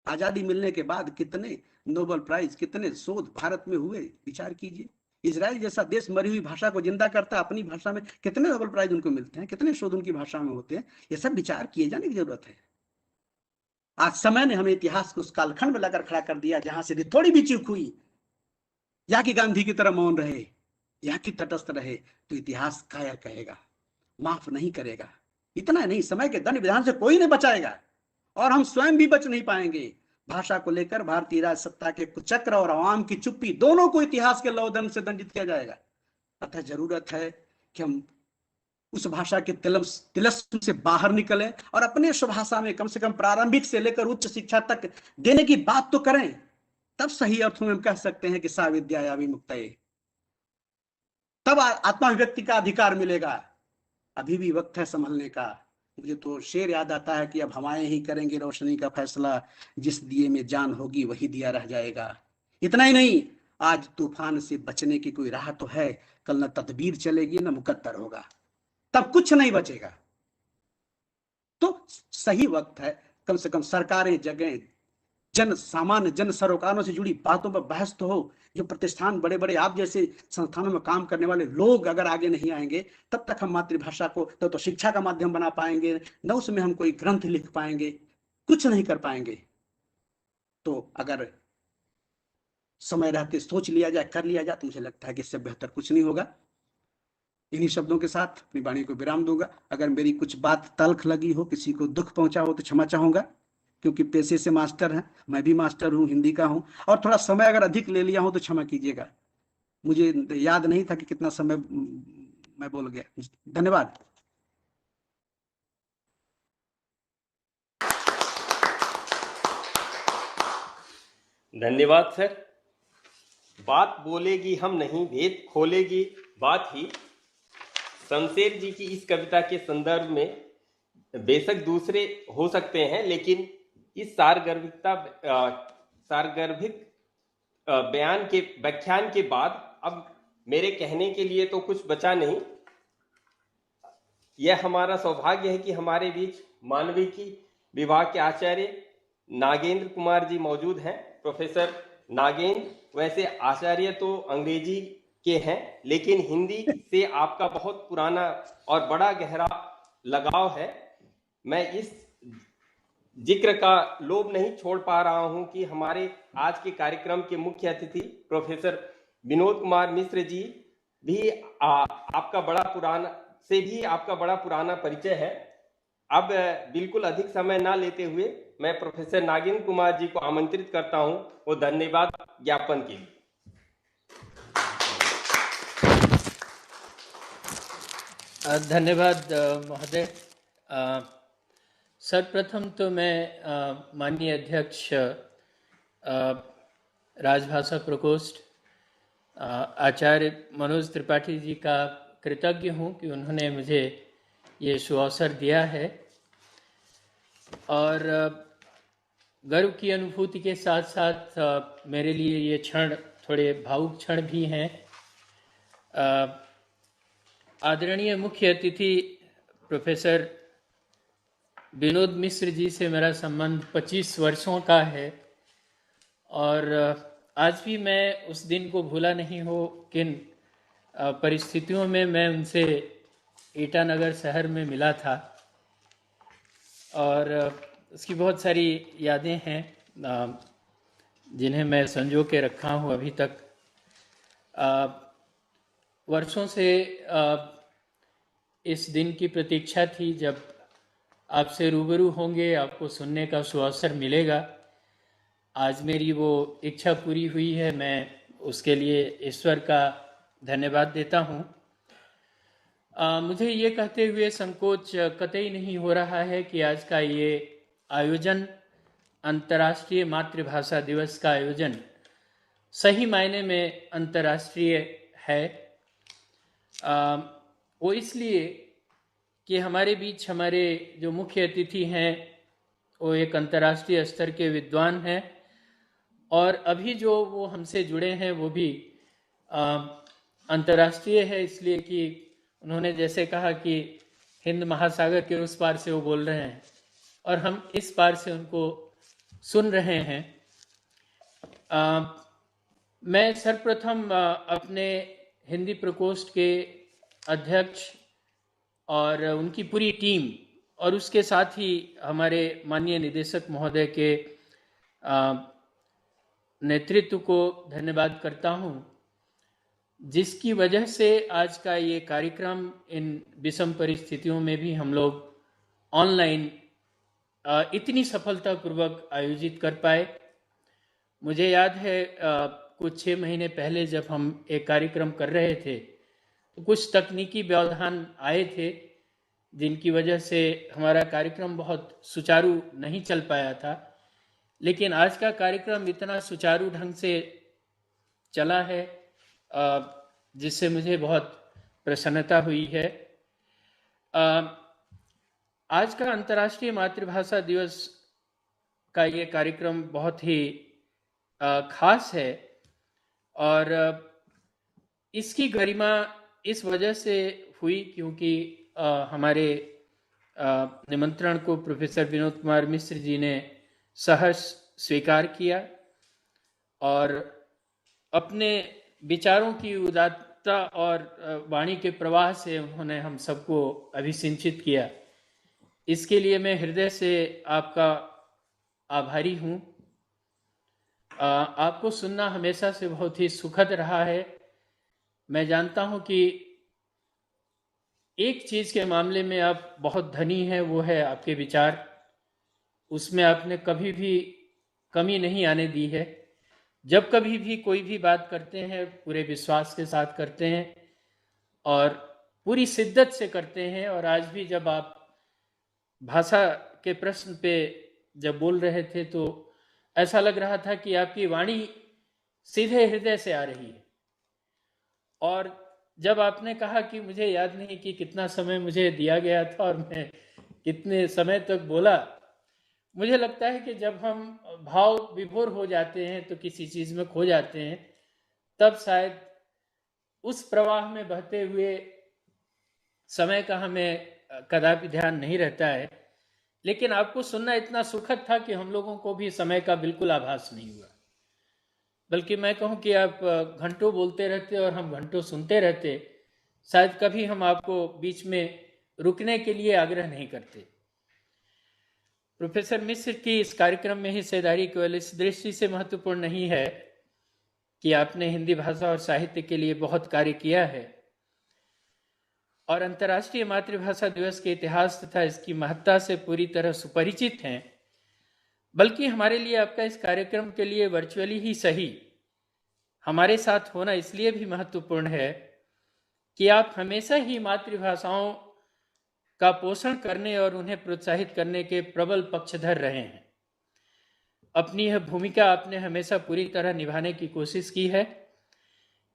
आजादी मिलने के बाद कितने नोबेल प्राइज, कितने शोध भारत में हुए, विचार कीजिए। इजराइल जैसा देश मरी हुई भाषा को जिंदा करता है अपनी भाषा में, कितने नोबेल प्राइज उनको मिलते हैं, कितने शोध उनकी भाषा में होते हैं। ये सब विचार किए जाने की जरूरत है। आज समय ने हमें इतिहास को उस कालखंड में लाकर खड़ा कर दिया जहां से थोड़ी भी चूक हुई, या कि गांधी की तरह मौन रहे, या कि तटस्थ रहे, तो इतिहास कायर कहेगा, माफ नहीं करेगा। इतना नहीं, समय के दंड विधान से कोई नहीं बचाएगा, और हम स्वयं भी बच नहीं पाएंगे। भाषा को लेकर भारतीय राज सत्ता के कुचक्र और आवाम की चुप्पी, दोनों को इतिहास के लौहदंड से दंडित किया जाएगा। अतः जरूरत है कि हम उस भाषा के तिलस्म से बाहर निकलें और अपने स्वभाषा में कम से कम प्रारंभिक से लेकर उच्च शिक्षा तक देने की बात तो करें। तब सही अर्थों में हम कह सकते हैं कि सा विद्या विमुक्तये, तब आत्माभिव्यक्ति का अधिकार मिलेगा। अभी भी वक्त है संभलने का। मुझे तो शेर याद आता है कि अब हवाएं ही करेंगे रोशनी का फैसला, जिस दिए में जान होगी वही दिया रह जाएगा। इतना ही नहीं, आज तूफान से बचने की कोई राह तो है, कल न तदबीर चलेगी न मुकद्दर होगा, तब कुछ नहीं बचेगा। तो सही वक्त है कम से कम सरकारें जगह, जन सामान्य जन सरोकारों से जुड़ी बातों पर बहस तो हो। जो प्रतिष्ठान बड़े बड़े आप जैसे संस्थानों में काम करने वाले लोग अगर आगे नहीं आएंगे, तब तक हम मातृभाषा को तो शिक्षा का माध्यम बना पाएंगे न उसमें हम कोई ग्रंथ लिख पाएंगे, कुछ नहीं कर पाएंगे। तो अगर समय रहते सोच लिया जाए, कर लिया जाए, तो मुझे लगता है कि इससे बेहतर कुछ नहीं होगा। इन्हीं शब्दों के साथ अपनी वाणी को विराम दूंगा। अगर मेरी कुछ बात तल्ख लगी हो, किसी को दुख पहुंचा हो, तो क्षमा चाहूंगा, क्योंकि पेशे से मास्टर हैं, मैं भी मास्टर हूं, हिंदी का हूं, और थोड़ा समय अगर अधिक ले लिया हूं तो क्षमा कीजिएगा। मुझे याद नहीं था कि कितना समय मैं बोल गया। धन्यवाद। धन्यवाद सर। बात बोलेगी हम नहीं, भेद खोलेगी बात ही। शमशेर जी की इस कविता के संदर्भ में बेशक दूसरे हो सकते हैं, लेकिन इस सारगर्भिक बयान के व्याख्यान के बाद अब मेरे कहने के लिए तो कुछ बचा नहीं। यह हमारा सौभाग्य है कि हमारे बीच मानविकी विभाग के आचार्य नागेंद्र कुमार जी मौजूद हैं। प्रोफेसर नागेंद्र वैसे आचार्य तो अंग्रेजी के हैं, लेकिन हिंदी से आपका बहुत पुराना और बड़ा गहरा लगाव है। मैं इस जिक्र का लोभ नहीं छोड़ पा रहा हूं कि हमारे आज के कार्यक्रम के मुख्य अतिथि प्रोफेसर विनोद कुमार मिश्र जी भी आपका बड़ा पुराना परिचय है। अब बिल्कुल अधिक समय ना लेते हुए मैं प्रोफेसर नागेंद्र कुमार जी को आमंत्रित करता हूं वो धन्यवाद ज्ञापन के लिए। धन्यवाद महोदय। सर्वप्रथम तो मैं माननीय अध्यक्ष राजभाषा प्रकोष्ठ आचार्य मनोज त्रिपाठी जी का कृतज्ञ हूँ कि उन्होंने मुझे ये सुअवसर दिया है, और गर्व की अनुभूति के साथ साथ मेरे लिए ये क्षण थोड़े भावुक क्षण भी हैं। आदरणीय मुख्य अतिथि प्रोफेसर विनोद मिश्र जी से मेरा संबंध 25 वर्षों का है। और आज भी मैं उस दिन को भूला नहीं हूँ किन परिस्थितियों में मैं उनसे ईटानगर शहर में मिला था, और उसकी बहुत सारी यादें हैं जिन्हें मैं संजो के रखा हूँ अभी तक। वर्षों से इस दिन की प्रतीक्षा थी जब आपसे रूबरू होंगे, आपको सुनने का सुअवसर मिलेगा। आज मेरी वो इच्छा पूरी हुई है, मैं उसके लिए ईश्वर का धन्यवाद देता हूँ। मुझे ये कहते हुए संकोच कतई नहीं हो रहा है कि आज का ये आयोजन, अंतर्राष्ट्रीय मातृभाषा दिवस का आयोजन सही मायने में अंतर्राष्ट्रीय है। वो इसलिए कि हमारे बीच हमारे जो मुख्य अतिथि हैं वो एक अंतर्राष्ट्रीय स्तर के विद्वान हैं, और अभी जो वो हमसे जुड़े हैं वो भी अंतर्राष्ट्रीय है, इसलिए कि उन्होंने जैसे कहा कि हिंद महासागर के उस पार से वो बोल रहे हैं और हम इस पार से उनको सुन रहे हैं। मैं सर्वप्रथम अपने हिंदी प्रकोष्ठ के अध्यक्ष और उनकी पूरी टीम और उसके साथ ही हमारे माननीय निदेशक महोदय के नेतृत्व को धन्यवाद करता हूँ, जिसकी वजह से आज का ये कार्यक्रम इन विषम परिस्थितियों में भी हम लोग ऑनलाइन इतनी सफलतापूर्वक आयोजित कर पाए। मुझे याद है कुछ 6 महीने पहले जब हम एक कार्यक्रम कर रहे थे तो कुछ तकनीकी व्यवधान आए थे जिनकी वजह से हमारा कार्यक्रम बहुत सुचारू नहीं चल पाया था, लेकिन आज का कार्यक्रम इतना सुचारू ढंग से चला है जिससे मुझे बहुत प्रसन्नता हुई है। आज का अंतर्राष्ट्रीय मातृभाषा दिवस का ये कार्यक्रम बहुत ही खास है, और इसकी गरिमा इस वजह से हुई क्योंकि हमारे निमंत्रण को प्रोफेसर विनोद कुमार मिश्र जी ने सहर्ष स्वीकार किया और अपने विचारों की उदारता और वाणी के प्रवाह से उन्होंने हम सबको अभिसिंचित किया। इसके लिए मैं हृदय से आपका आभारी हूँ। आपको सुनना हमेशा से बहुत ही सुखद रहा है। मैं जानता हूँ कि एक चीज़ के मामले में आप बहुत धनी हैं, वो है आपके विचार। उसमें आपने कभी भी कमी नहीं आने दी है। जब कभी भी कोई भी बात करते हैं पूरे विश्वास के साथ करते हैं और पूरी शिद्दत से करते हैं। और आज भी जब आप भाषा के प्रश्न पे जब बोल रहे थे तो ऐसा लग रहा था कि आपकी वाणी सीधे हृदय से आ रही है। और जब आपने कहा कि मुझे याद नहीं कि कितना समय मुझे दिया गया था और मैं कितने समय तक बोला, मुझे लगता है कि जब हम भाव विभोर हो जाते हैं तो किसी चीज़ में खो जाते हैं, तब शायद उस प्रवाह में बहते हुए समय का हमें कदापि ध्यान नहीं रहता है। लेकिन आपको सुनना इतना सुखद था कि हम लोगों को भी समय का बिल्कुल आभास नहीं हुआ, बल्कि मैं कहूँ कि आप घंटों बोलते रहते और हम घंटों सुनते रहते। शायद कभी हम आपको बीच में रुकने के लिए आग्रह नहीं करते। प्रोफेसर मिश्र की इस कार्यक्रम में हिस्सेदारी केवल इस दृष्टि से महत्वपूर्ण नहीं है कि आपने हिंदी भाषा और साहित्य के लिए बहुत कार्य किया है और अंतर्राष्ट्रीय मातृभाषा दिवस के इतिहास तथा इसकी महत्ता से पूरी तरह सुपरिचित हैं, बल्कि हमारे लिए आपका इस कार्यक्रम के लिए वर्चुअली ही सही हमारे साथ होना इसलिए भी महत्वपूर्ण है कि आप हमेशा ही मातृभाषाओं का पोषण करने और उन्हें प्रोत्साहित करने के प्रबल पक्षधर रहे हैं। अपनी यह भूमिका आपने हमेशा पूरी तरह निभाने की कोशिश की है।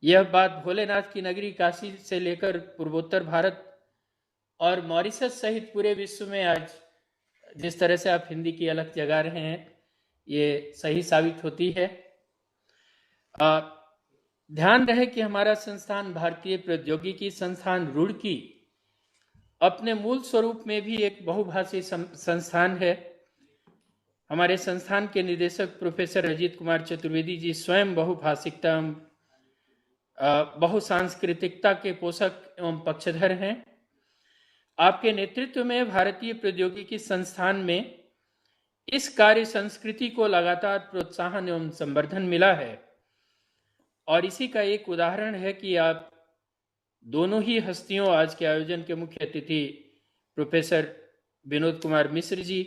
यह बात भोलेनाथ की नगरी काशी से लेकर पूर्वोत्तर भारत और मॉरिशस सहित पूरे विश्व में आज जिस तरह से आप हिंदी की अलग जगा रहे हैं, ये सही साबित होती है। ध्यान रहे कि हमारा संस्थान भारतीय प्रौद्योगिकी संस्थान रुड़की अपने मूल स्वरूप में भी एक बहुभाषी संस्थान है। हमारे संस्थान के निदेशक प्रोफेसर अजीत कुमार चतुर्वेदी जी स्वयं बहुभाषिकता बहुसांस्कृतिकता के पोषक एवं पक्षधर हैं। आपके नेतृत्व में भारतीय प्रौद्योगिकी संस्थान में इस कार्य संस्कृति को लगातार प्रोत्साहन एवं संवर्धन मिला है और इसी का एक उदाहरण है कि आप दोनों ही हस्तियों, आज के आयोजन के मुख्य अतिथि प्रोफेसर विनोद कुमार मिश्र जी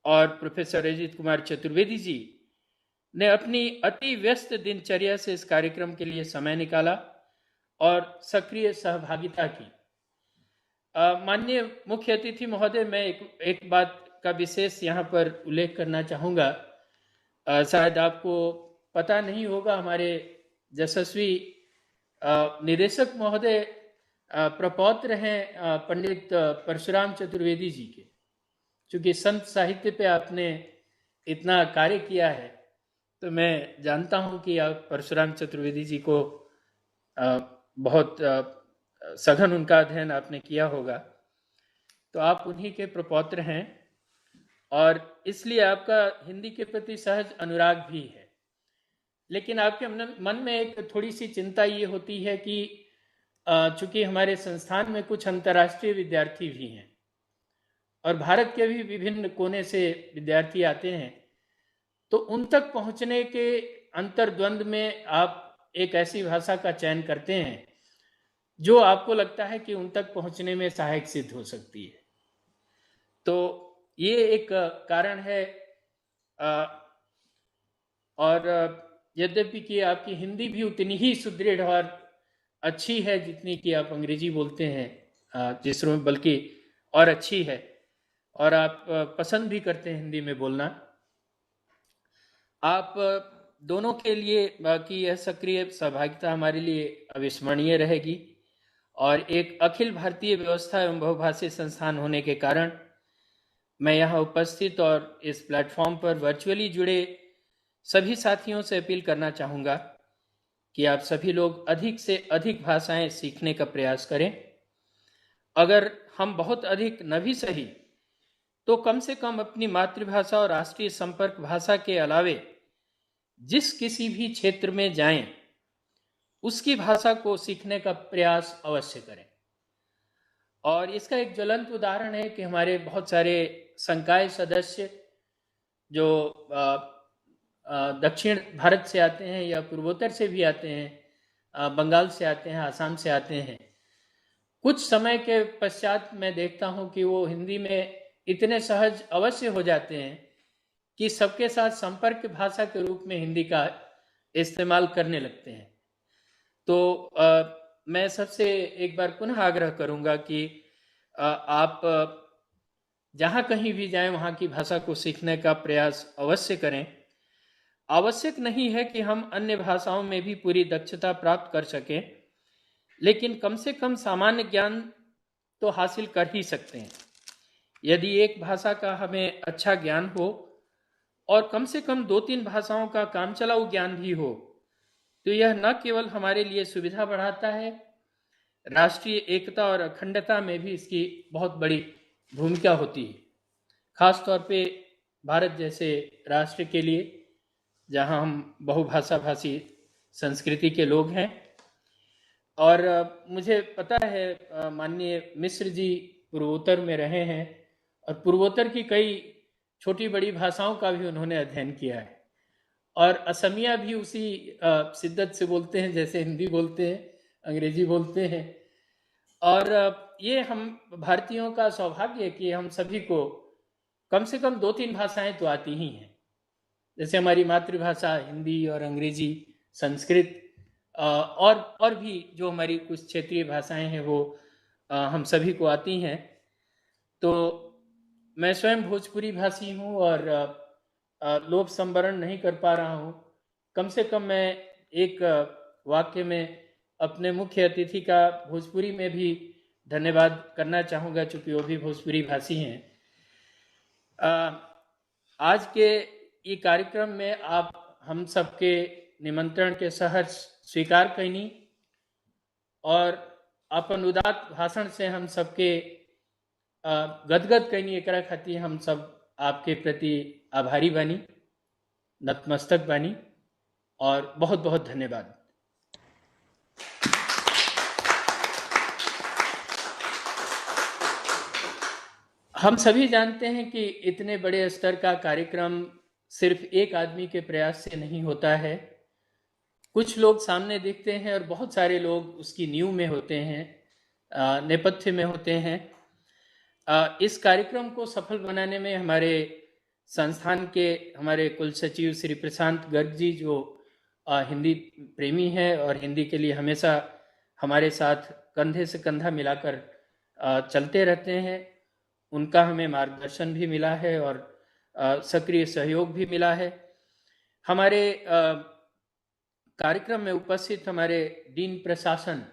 और प्रोफेसर अजीत कुमार चतुर्वेदी जी ने अपनी अति व्यस्त दिनचर्या से इस कार्यक्रम के लिए समय निकाला और सक्रिय सहभागिता की। माननीय मुख्य अतिथि महोदय, मैं एक बात का विशेष यहाँ पर उल्लेख करना चाहूँगा। शायद आपको पता नहीं होगा, हमारे यशस्वी निदेशक महोदय प्रपौत्र हैं पंडित परशुराम चतुर्वेदी जी के। चूँकि संत साहित्य पे आपने इतना कार्य किया है तो मैं जानता हूँ कि आप परशुराम चतुर्वेदी जी को बहुत सघन उनका अध्ययन आपने किया होगा, तो आप उन्हीं के प्रपौत्र हैं और इसलिए आपका हिंदी के प्रति सहज अनुराग भी है। लेकिन आपके मन में एक थोड़ी सी चिंता ये होती है कि चूंकि हमारे संस्थान में कुछ अंतर्राष्ट्रीय विद्यार्थी भी हैं और भारत के भी विभिन्न कोने से विद्यार्थी आते हैं, तो उन तक पहुंचने के अंतर्द्वंद में आप एक ऐसी भाषा का चयन करते हैं जो आपको लगता है कि उन तक पहुंचने में सहायक सिद्ध हो सकती है। तो ये एक कारण है। और यद्यपि कि आपकी हिंदी भी उतनी ही सुदृढ़ और अच्छी है जितनी कि आप अंग्रेजी बोलते हैं, जिसमें बल्कि और अच्छी है, और आप पसंद भी करते हैं हिंदी में बोलना। आप दोनों के लिए की यह सक्रिय सहभागिता हमारे लिए अविस्मरणीय रहेगी और एक अखिल भारतीय व्यवस्था एवं बहुभाषी संस्थान होने के कारण मैं यहाँ उपस्थित और इस प्लेटफॉर्म पर वर्चुअली जुड़े सभी साथियों से अपील करना चाहूँगा कि आप सभी लोग अधिक से अधिक भाषाएं सीखने का प्रयास करें। अगर हम बहुत अधिक न भी सही तो कम से कम अपनी मातृभाषा और राष्ट्रीय संपर्क भाषा के अलावे जिस किसी भी क्षेत्र में जाएं उसकी भाषा को सीखने का प्रयास अवश्य करें। और इसका एक ज्वलंत उदाहरण है कि हमारे बहुत सारे संकाय सदस्य जो दक्षिण भारत से आते हैं या पूर्वोत्तर से भी आते हैं, बंगाल से आते हैं, आसाम से आते हैं, कुछ समय के पश्चात मैं देखता हूं कि वो हिंदी में इतने सहज अवश्य हो जाते हैं कि सबके साथ संपर्क भाषा के रूप में हिंदी का इस्तेमाल करने लगते हैं। तो मैं सबसे एक बार पुनः आग्रह करूंगा कि आप जहाँ कहीं भी जाएं वहाँ की भाषा को सीखने का प्रयास अवश्य करें। आवश्यक नहीं है कि हम अन्य भाषाओं में भी पूरी दक्षता प्राप्त कर सकें, लेकिन कम से कम सामान्य ज्ञान तो हासिल कर ही सकते हैं। यदि एक भाषा का हमें अच्छा ज्ञान हो और कम से कम 2-3 भाषाओं का काम चलाऊ ज्ञान भी हो तो यह न केवल हमारे लिए सुविधा बढ़ाता है, राष्ट्रीय एकता और अखंडता में भी इसकी बहुत बड़ी भूमिका होती है, खास तौर पे भारत जैसे राष्ट्र के लिए जहां हम बहुभाषा भाषी संस्कृति के लोग हैं। और मुझे पता है माननीय मिश्र जी पूर्वोत्तर में रहे हैं और पूर्वोत्तर की कई छोटी बड़ी भाषाओं का भी उन्होंने अध्ययन किया है और असमिया भी उसी शिद्दत से बोलते हैं जैसे हिंदी बोलते हैं, अंग्रेजी बोलते हैं। और ये हम भारतीयों का सौभाग्य है कि हम सभी को कम से कम 2-3 भाषाएं तो आती ही हैं, जैसे हमारी मातृभाषा हिंदी और अंग्रेजी, संस्कृत और भी जो हमारी कुछ क्षेत्रीय भाषाएं हैं वो हम सभी को आती हैं। तो मैं स्वयं भोजपुरी भाषी हूँ और लोभ संवरण नहीं कर पा रहा हूँ। कम से कम मैं एक वाक्य में अपने मुख्य अतिथि का भोजपुरी में भी धन्यवाद करना चाहूँगा, चूँकि वो भी भोजपुरी भाषी हैं। आज के ये कार्यक्रम में आप हम सबके निमंत्रण के सहर्ष स्वीकार कैनी और अपन उदात्त भाषण से हम सबके गदगद कैनी, एकरा खातिर हम सब आपके प्रति आभारी बानी, नतमस्तक बानी और बहुत बहुत धन्यवाद। हम सभी जानते हैं कि इतने बड़े स्तर का कार्यक्रम सिर्फ एक आदमी के प्रयास से नहीं होता है। कुछ लोग सामने दिखते हैं और बहुत सारे लोग उसकी नींव में होते हैं, नेपथ्य में होते हैं। इस कार्यक्रम को सफल बनाने में हमारे संस्थान के हमारे कुल सचिव श्री प्रशांत गर्ग जी, जो हिंदी प्रेमी हैं और हिंदी के लिए हमेशा हमारे साथ कंधे से कंधा मिलाकर चलते रहते हैं, उनका हमें मार्गदर्शन भी मिला है और सक्रिय सहयोग भी मिला है। हमारे कार्यक्रम में उपस्थित हमारे डीन प्रशासन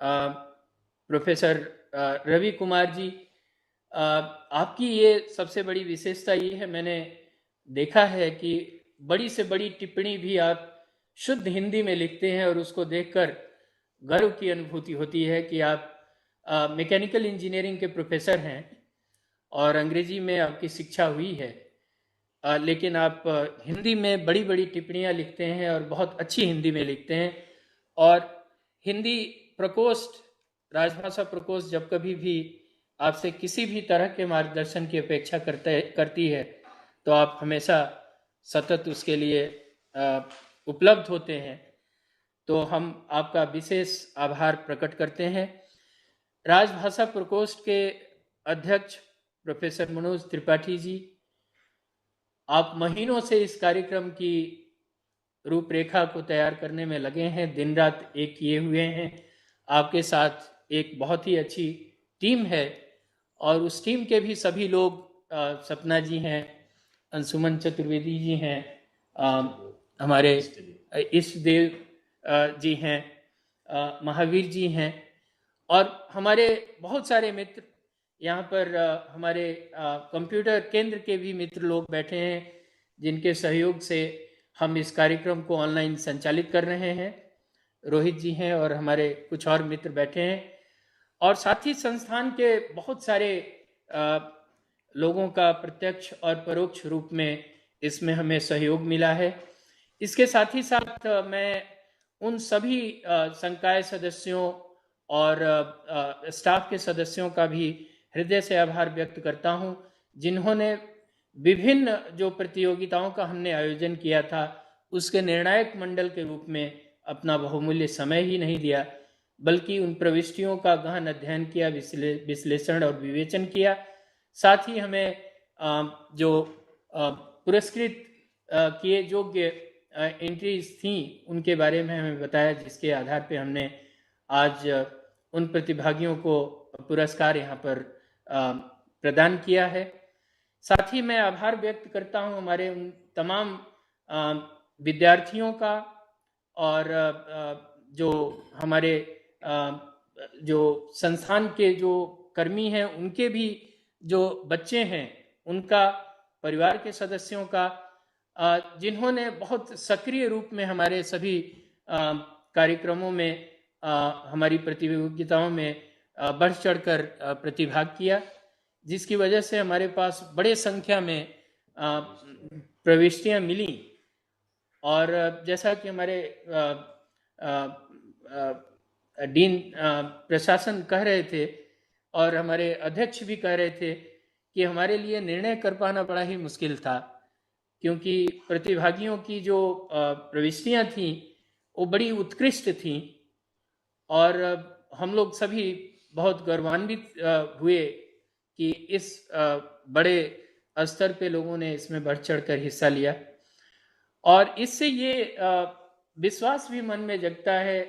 प्रोफेसर रवि कुमार जी, आपकी ये सबसे बड़ी विशेषता ये है, मैंने देखा है कि बड़ी से बड़ी टिप्पणी भी आप शुद्ध हिंदी में लिखते हैं और उसको देखकर गर्व की अनुभूति होती है कि आप मैकेनिकल इंजीनियरिंग के प्रोफेसर हैं और अंग्रेजी में आपकी शिक्षा हुई है, लेकिन आप हिंदी में बड़ी बड़ी टिप्पणियाँ लिखते हैं और बहुत अच्छी हिंदी में लिखते हैं। और हिंदी प्रकोष्ठ, राजभाषा प्रकोष्ठ जब कभी भी आपसे किसी भी तरह के मार्गदर्शन की अपेक्षा करती है तो आप हमेशा सतत उसके लिए उपलब्ध होते हैं, तो हम आपका विशेष आभार प्रकट करते हैं। राजभाषा प्रकोष्ठ के अध्यक्ष प्रोफेसर मनोज त्रिपाठी जी, आप महीनों से इस कार्यक्रम की रूपरेखा को तैयार करने में लगे हैं, दिन रात एक किए हुए हैं। आपके साथ एक बहुत ही अच्छी टीम है और उस टीम के भी सभी लोग, सपना जी हैं, अंशुमन चतुर्वेदी जी हैं, हमारे इष्टदेव जी हैं, महावीर जी हैं और हमारे बहुत सारे मित्र यहाँ पर, हमारे कंप्यूटर केंद्र के भी मित्र लोग बैठे हैं जिनके सहयोग से हम इस कार्यक्रम को ऑनलाइन संचालित कर रहे हैं। रोहित जी हैं और हमारे कुछ और मित्र बैठे हैं और साथ ही संस्थान के बहुत सारे लोगों का प्रत्यक्ष और परोक्ष रूप में इसमें हमें सहयोग मिला है। इसके साथ ही साथ मैं उन सभी संकाय सदस्यों और स्टाफ के सदस्यों का भी हृदय से आभार व्यक्त करता हूं, जिन्होंने विभिन्न जो प्रतियोगिताओं का हमने आयोजन किया था उसके निर्णायक मंडल के रूप में अपना बहुमूल्य समय ही नहीं दिया, बल्कि उन प्रविष्टियों का गहन अध्ययन किया, विश्लेषण और विवेचन किया। साथ ही हमें जो पुरस्कृत किए योग्य एंट्रीज थी उनके बारे में हमें बताया, जिसके आधार पे हमने आज उन प्रतिभागियों को पुरस्कार यहाँ पर प्रदान किया है। साथ ही मैं आभार व्यक्त करता हूँ हमारे उन तमाम विद्यार्थियों का और जो हमारे जो संस्थान के जो कर्मी हैं उनके भी जो बच्चे हैं, उनका, परिवार के सदस्यों का, जिन्होंने बहुत सक्रिय रूप में हमारे सभी कार्यक्रमों में, हमारी प्रतियोगिताओं में बढ़ चढ़कर प्रतिभाग किया, जिसकी वजह से हमारे पास बड़े संख्या में प्रविष्टियां मिली। और जैसा कि हमारे डीन प्रशासन कह रहे थे और हमारे अध्यक्ष भी कह रहे थे कि हमारे लिए निर्णय कर पाना बड़ा ही मुश्किल था, क्योंकि प्रतिभागियों की जो प्रविष्टियां थीं वो बड़ी उत्कृष्ट थीं और हम लोग सभी बहुत गौरवान्वित हुए कि इस बड़े स्तर पे लोगों ने इसमें बढ़ चढ़ कर हिस्सा लिया। और इससे ये विश्वास भी मन में जगता है,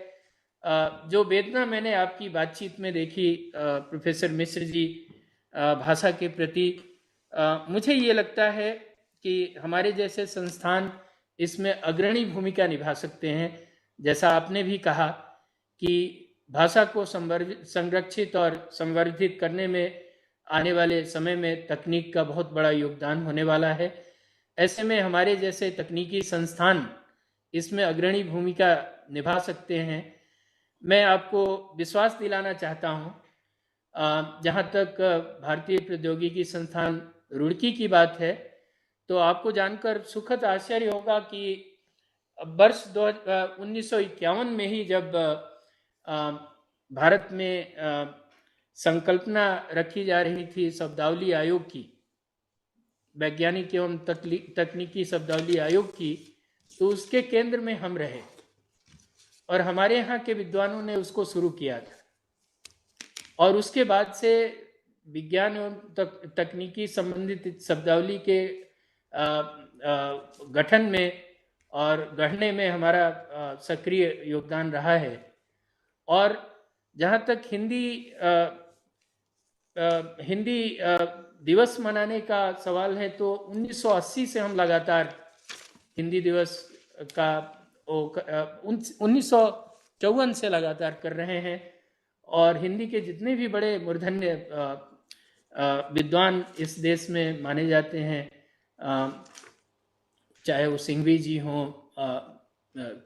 जो वेदना मैंने आपकी बातचीत में देखी प्रोफेसर मिश्र जी भाषा के प्रति, मुझे ये लगता है कि हमारे जैसे संस्थान इसमें अग्रणी भूमिका निभा सकते हैं। जैसा आपने भी कहा कि भाषा को संरक्षित और संवर्धित करने में आने वाले समय में तकनीक का बहुत बड़ा योगदान होने वाला है। ऐसे में हमारे जैसे तकनीकी संस्थान इसमें अग्रणी भूमिका निभा सकते हैं। मैं आपको विश्वास दिलाना चाहता हूँ, जहाँ तक भारतीय प्रौद्योगिकी संस्थान रुड़की की बात है, तो आपको जानकर सुखद आश्चर्य होगा कि वर्ष 1951 में ही जब भारत में संकल्पना रखी जा रही थी शब्दावली आयोग की, वैज्ञानिक एवं तकनीकी शब्दावली आयोग की, तो उसके केंद्र में हम रहे और हमारे यहाँ के विद्वानों ने उसको शुरू किया था। और उसके बाद से विज्ञान एवं तकनीकी संबंधित शब्दावली के गठन में और गढ़ने में हमारा सक्रिय योगदान रहा है। और जहाँ तक हिंदी दिवस मनाने का सवाल है, तो 1980 से हम लगातार हिंदी दिवस का 1954 से लगातार कर रहे हैं। और हिंदी के जितने भी बड़े मूर्धन्य विद्वान इस देश में माने जाते हैं, चाहे वो सिंघवी जी हों,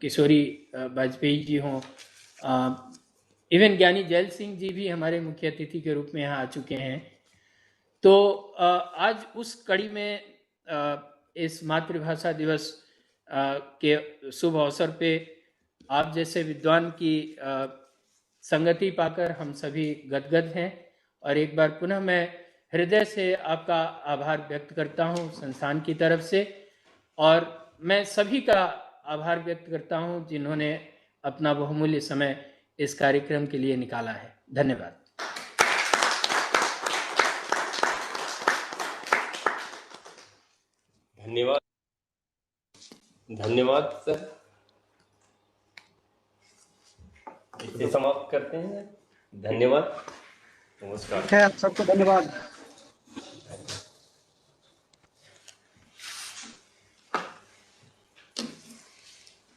किशोरी वाजपेयी जी हों, इवन ज्ञानी जैल सिंह जी भी हमारे मुख्य अतिथि के रूप में यहाँ आ चुके हैं। तो आज उस कड़ी में इस मातृभाषा दिवस के शुभ अवसर पे आप जैसे विद्वान की संगति पाकर हम सभी गदगद हैं। और एक बार पुनः मैं हृदय से आपका आभार व्यक्त करता हूं संस्थान की तरफ से, और मैं सभी का आभार व्यक्त करता हूं जिन्होंने अपना बहुमूल्य समय इस कार्यक्रम के लिए निकाला है। धन्यवाद। धन्यवाद। धन्यवाद सर। इसे समाप्त करते हैं। धन्यवाद। नमस्कार। सबको धन्यवाद।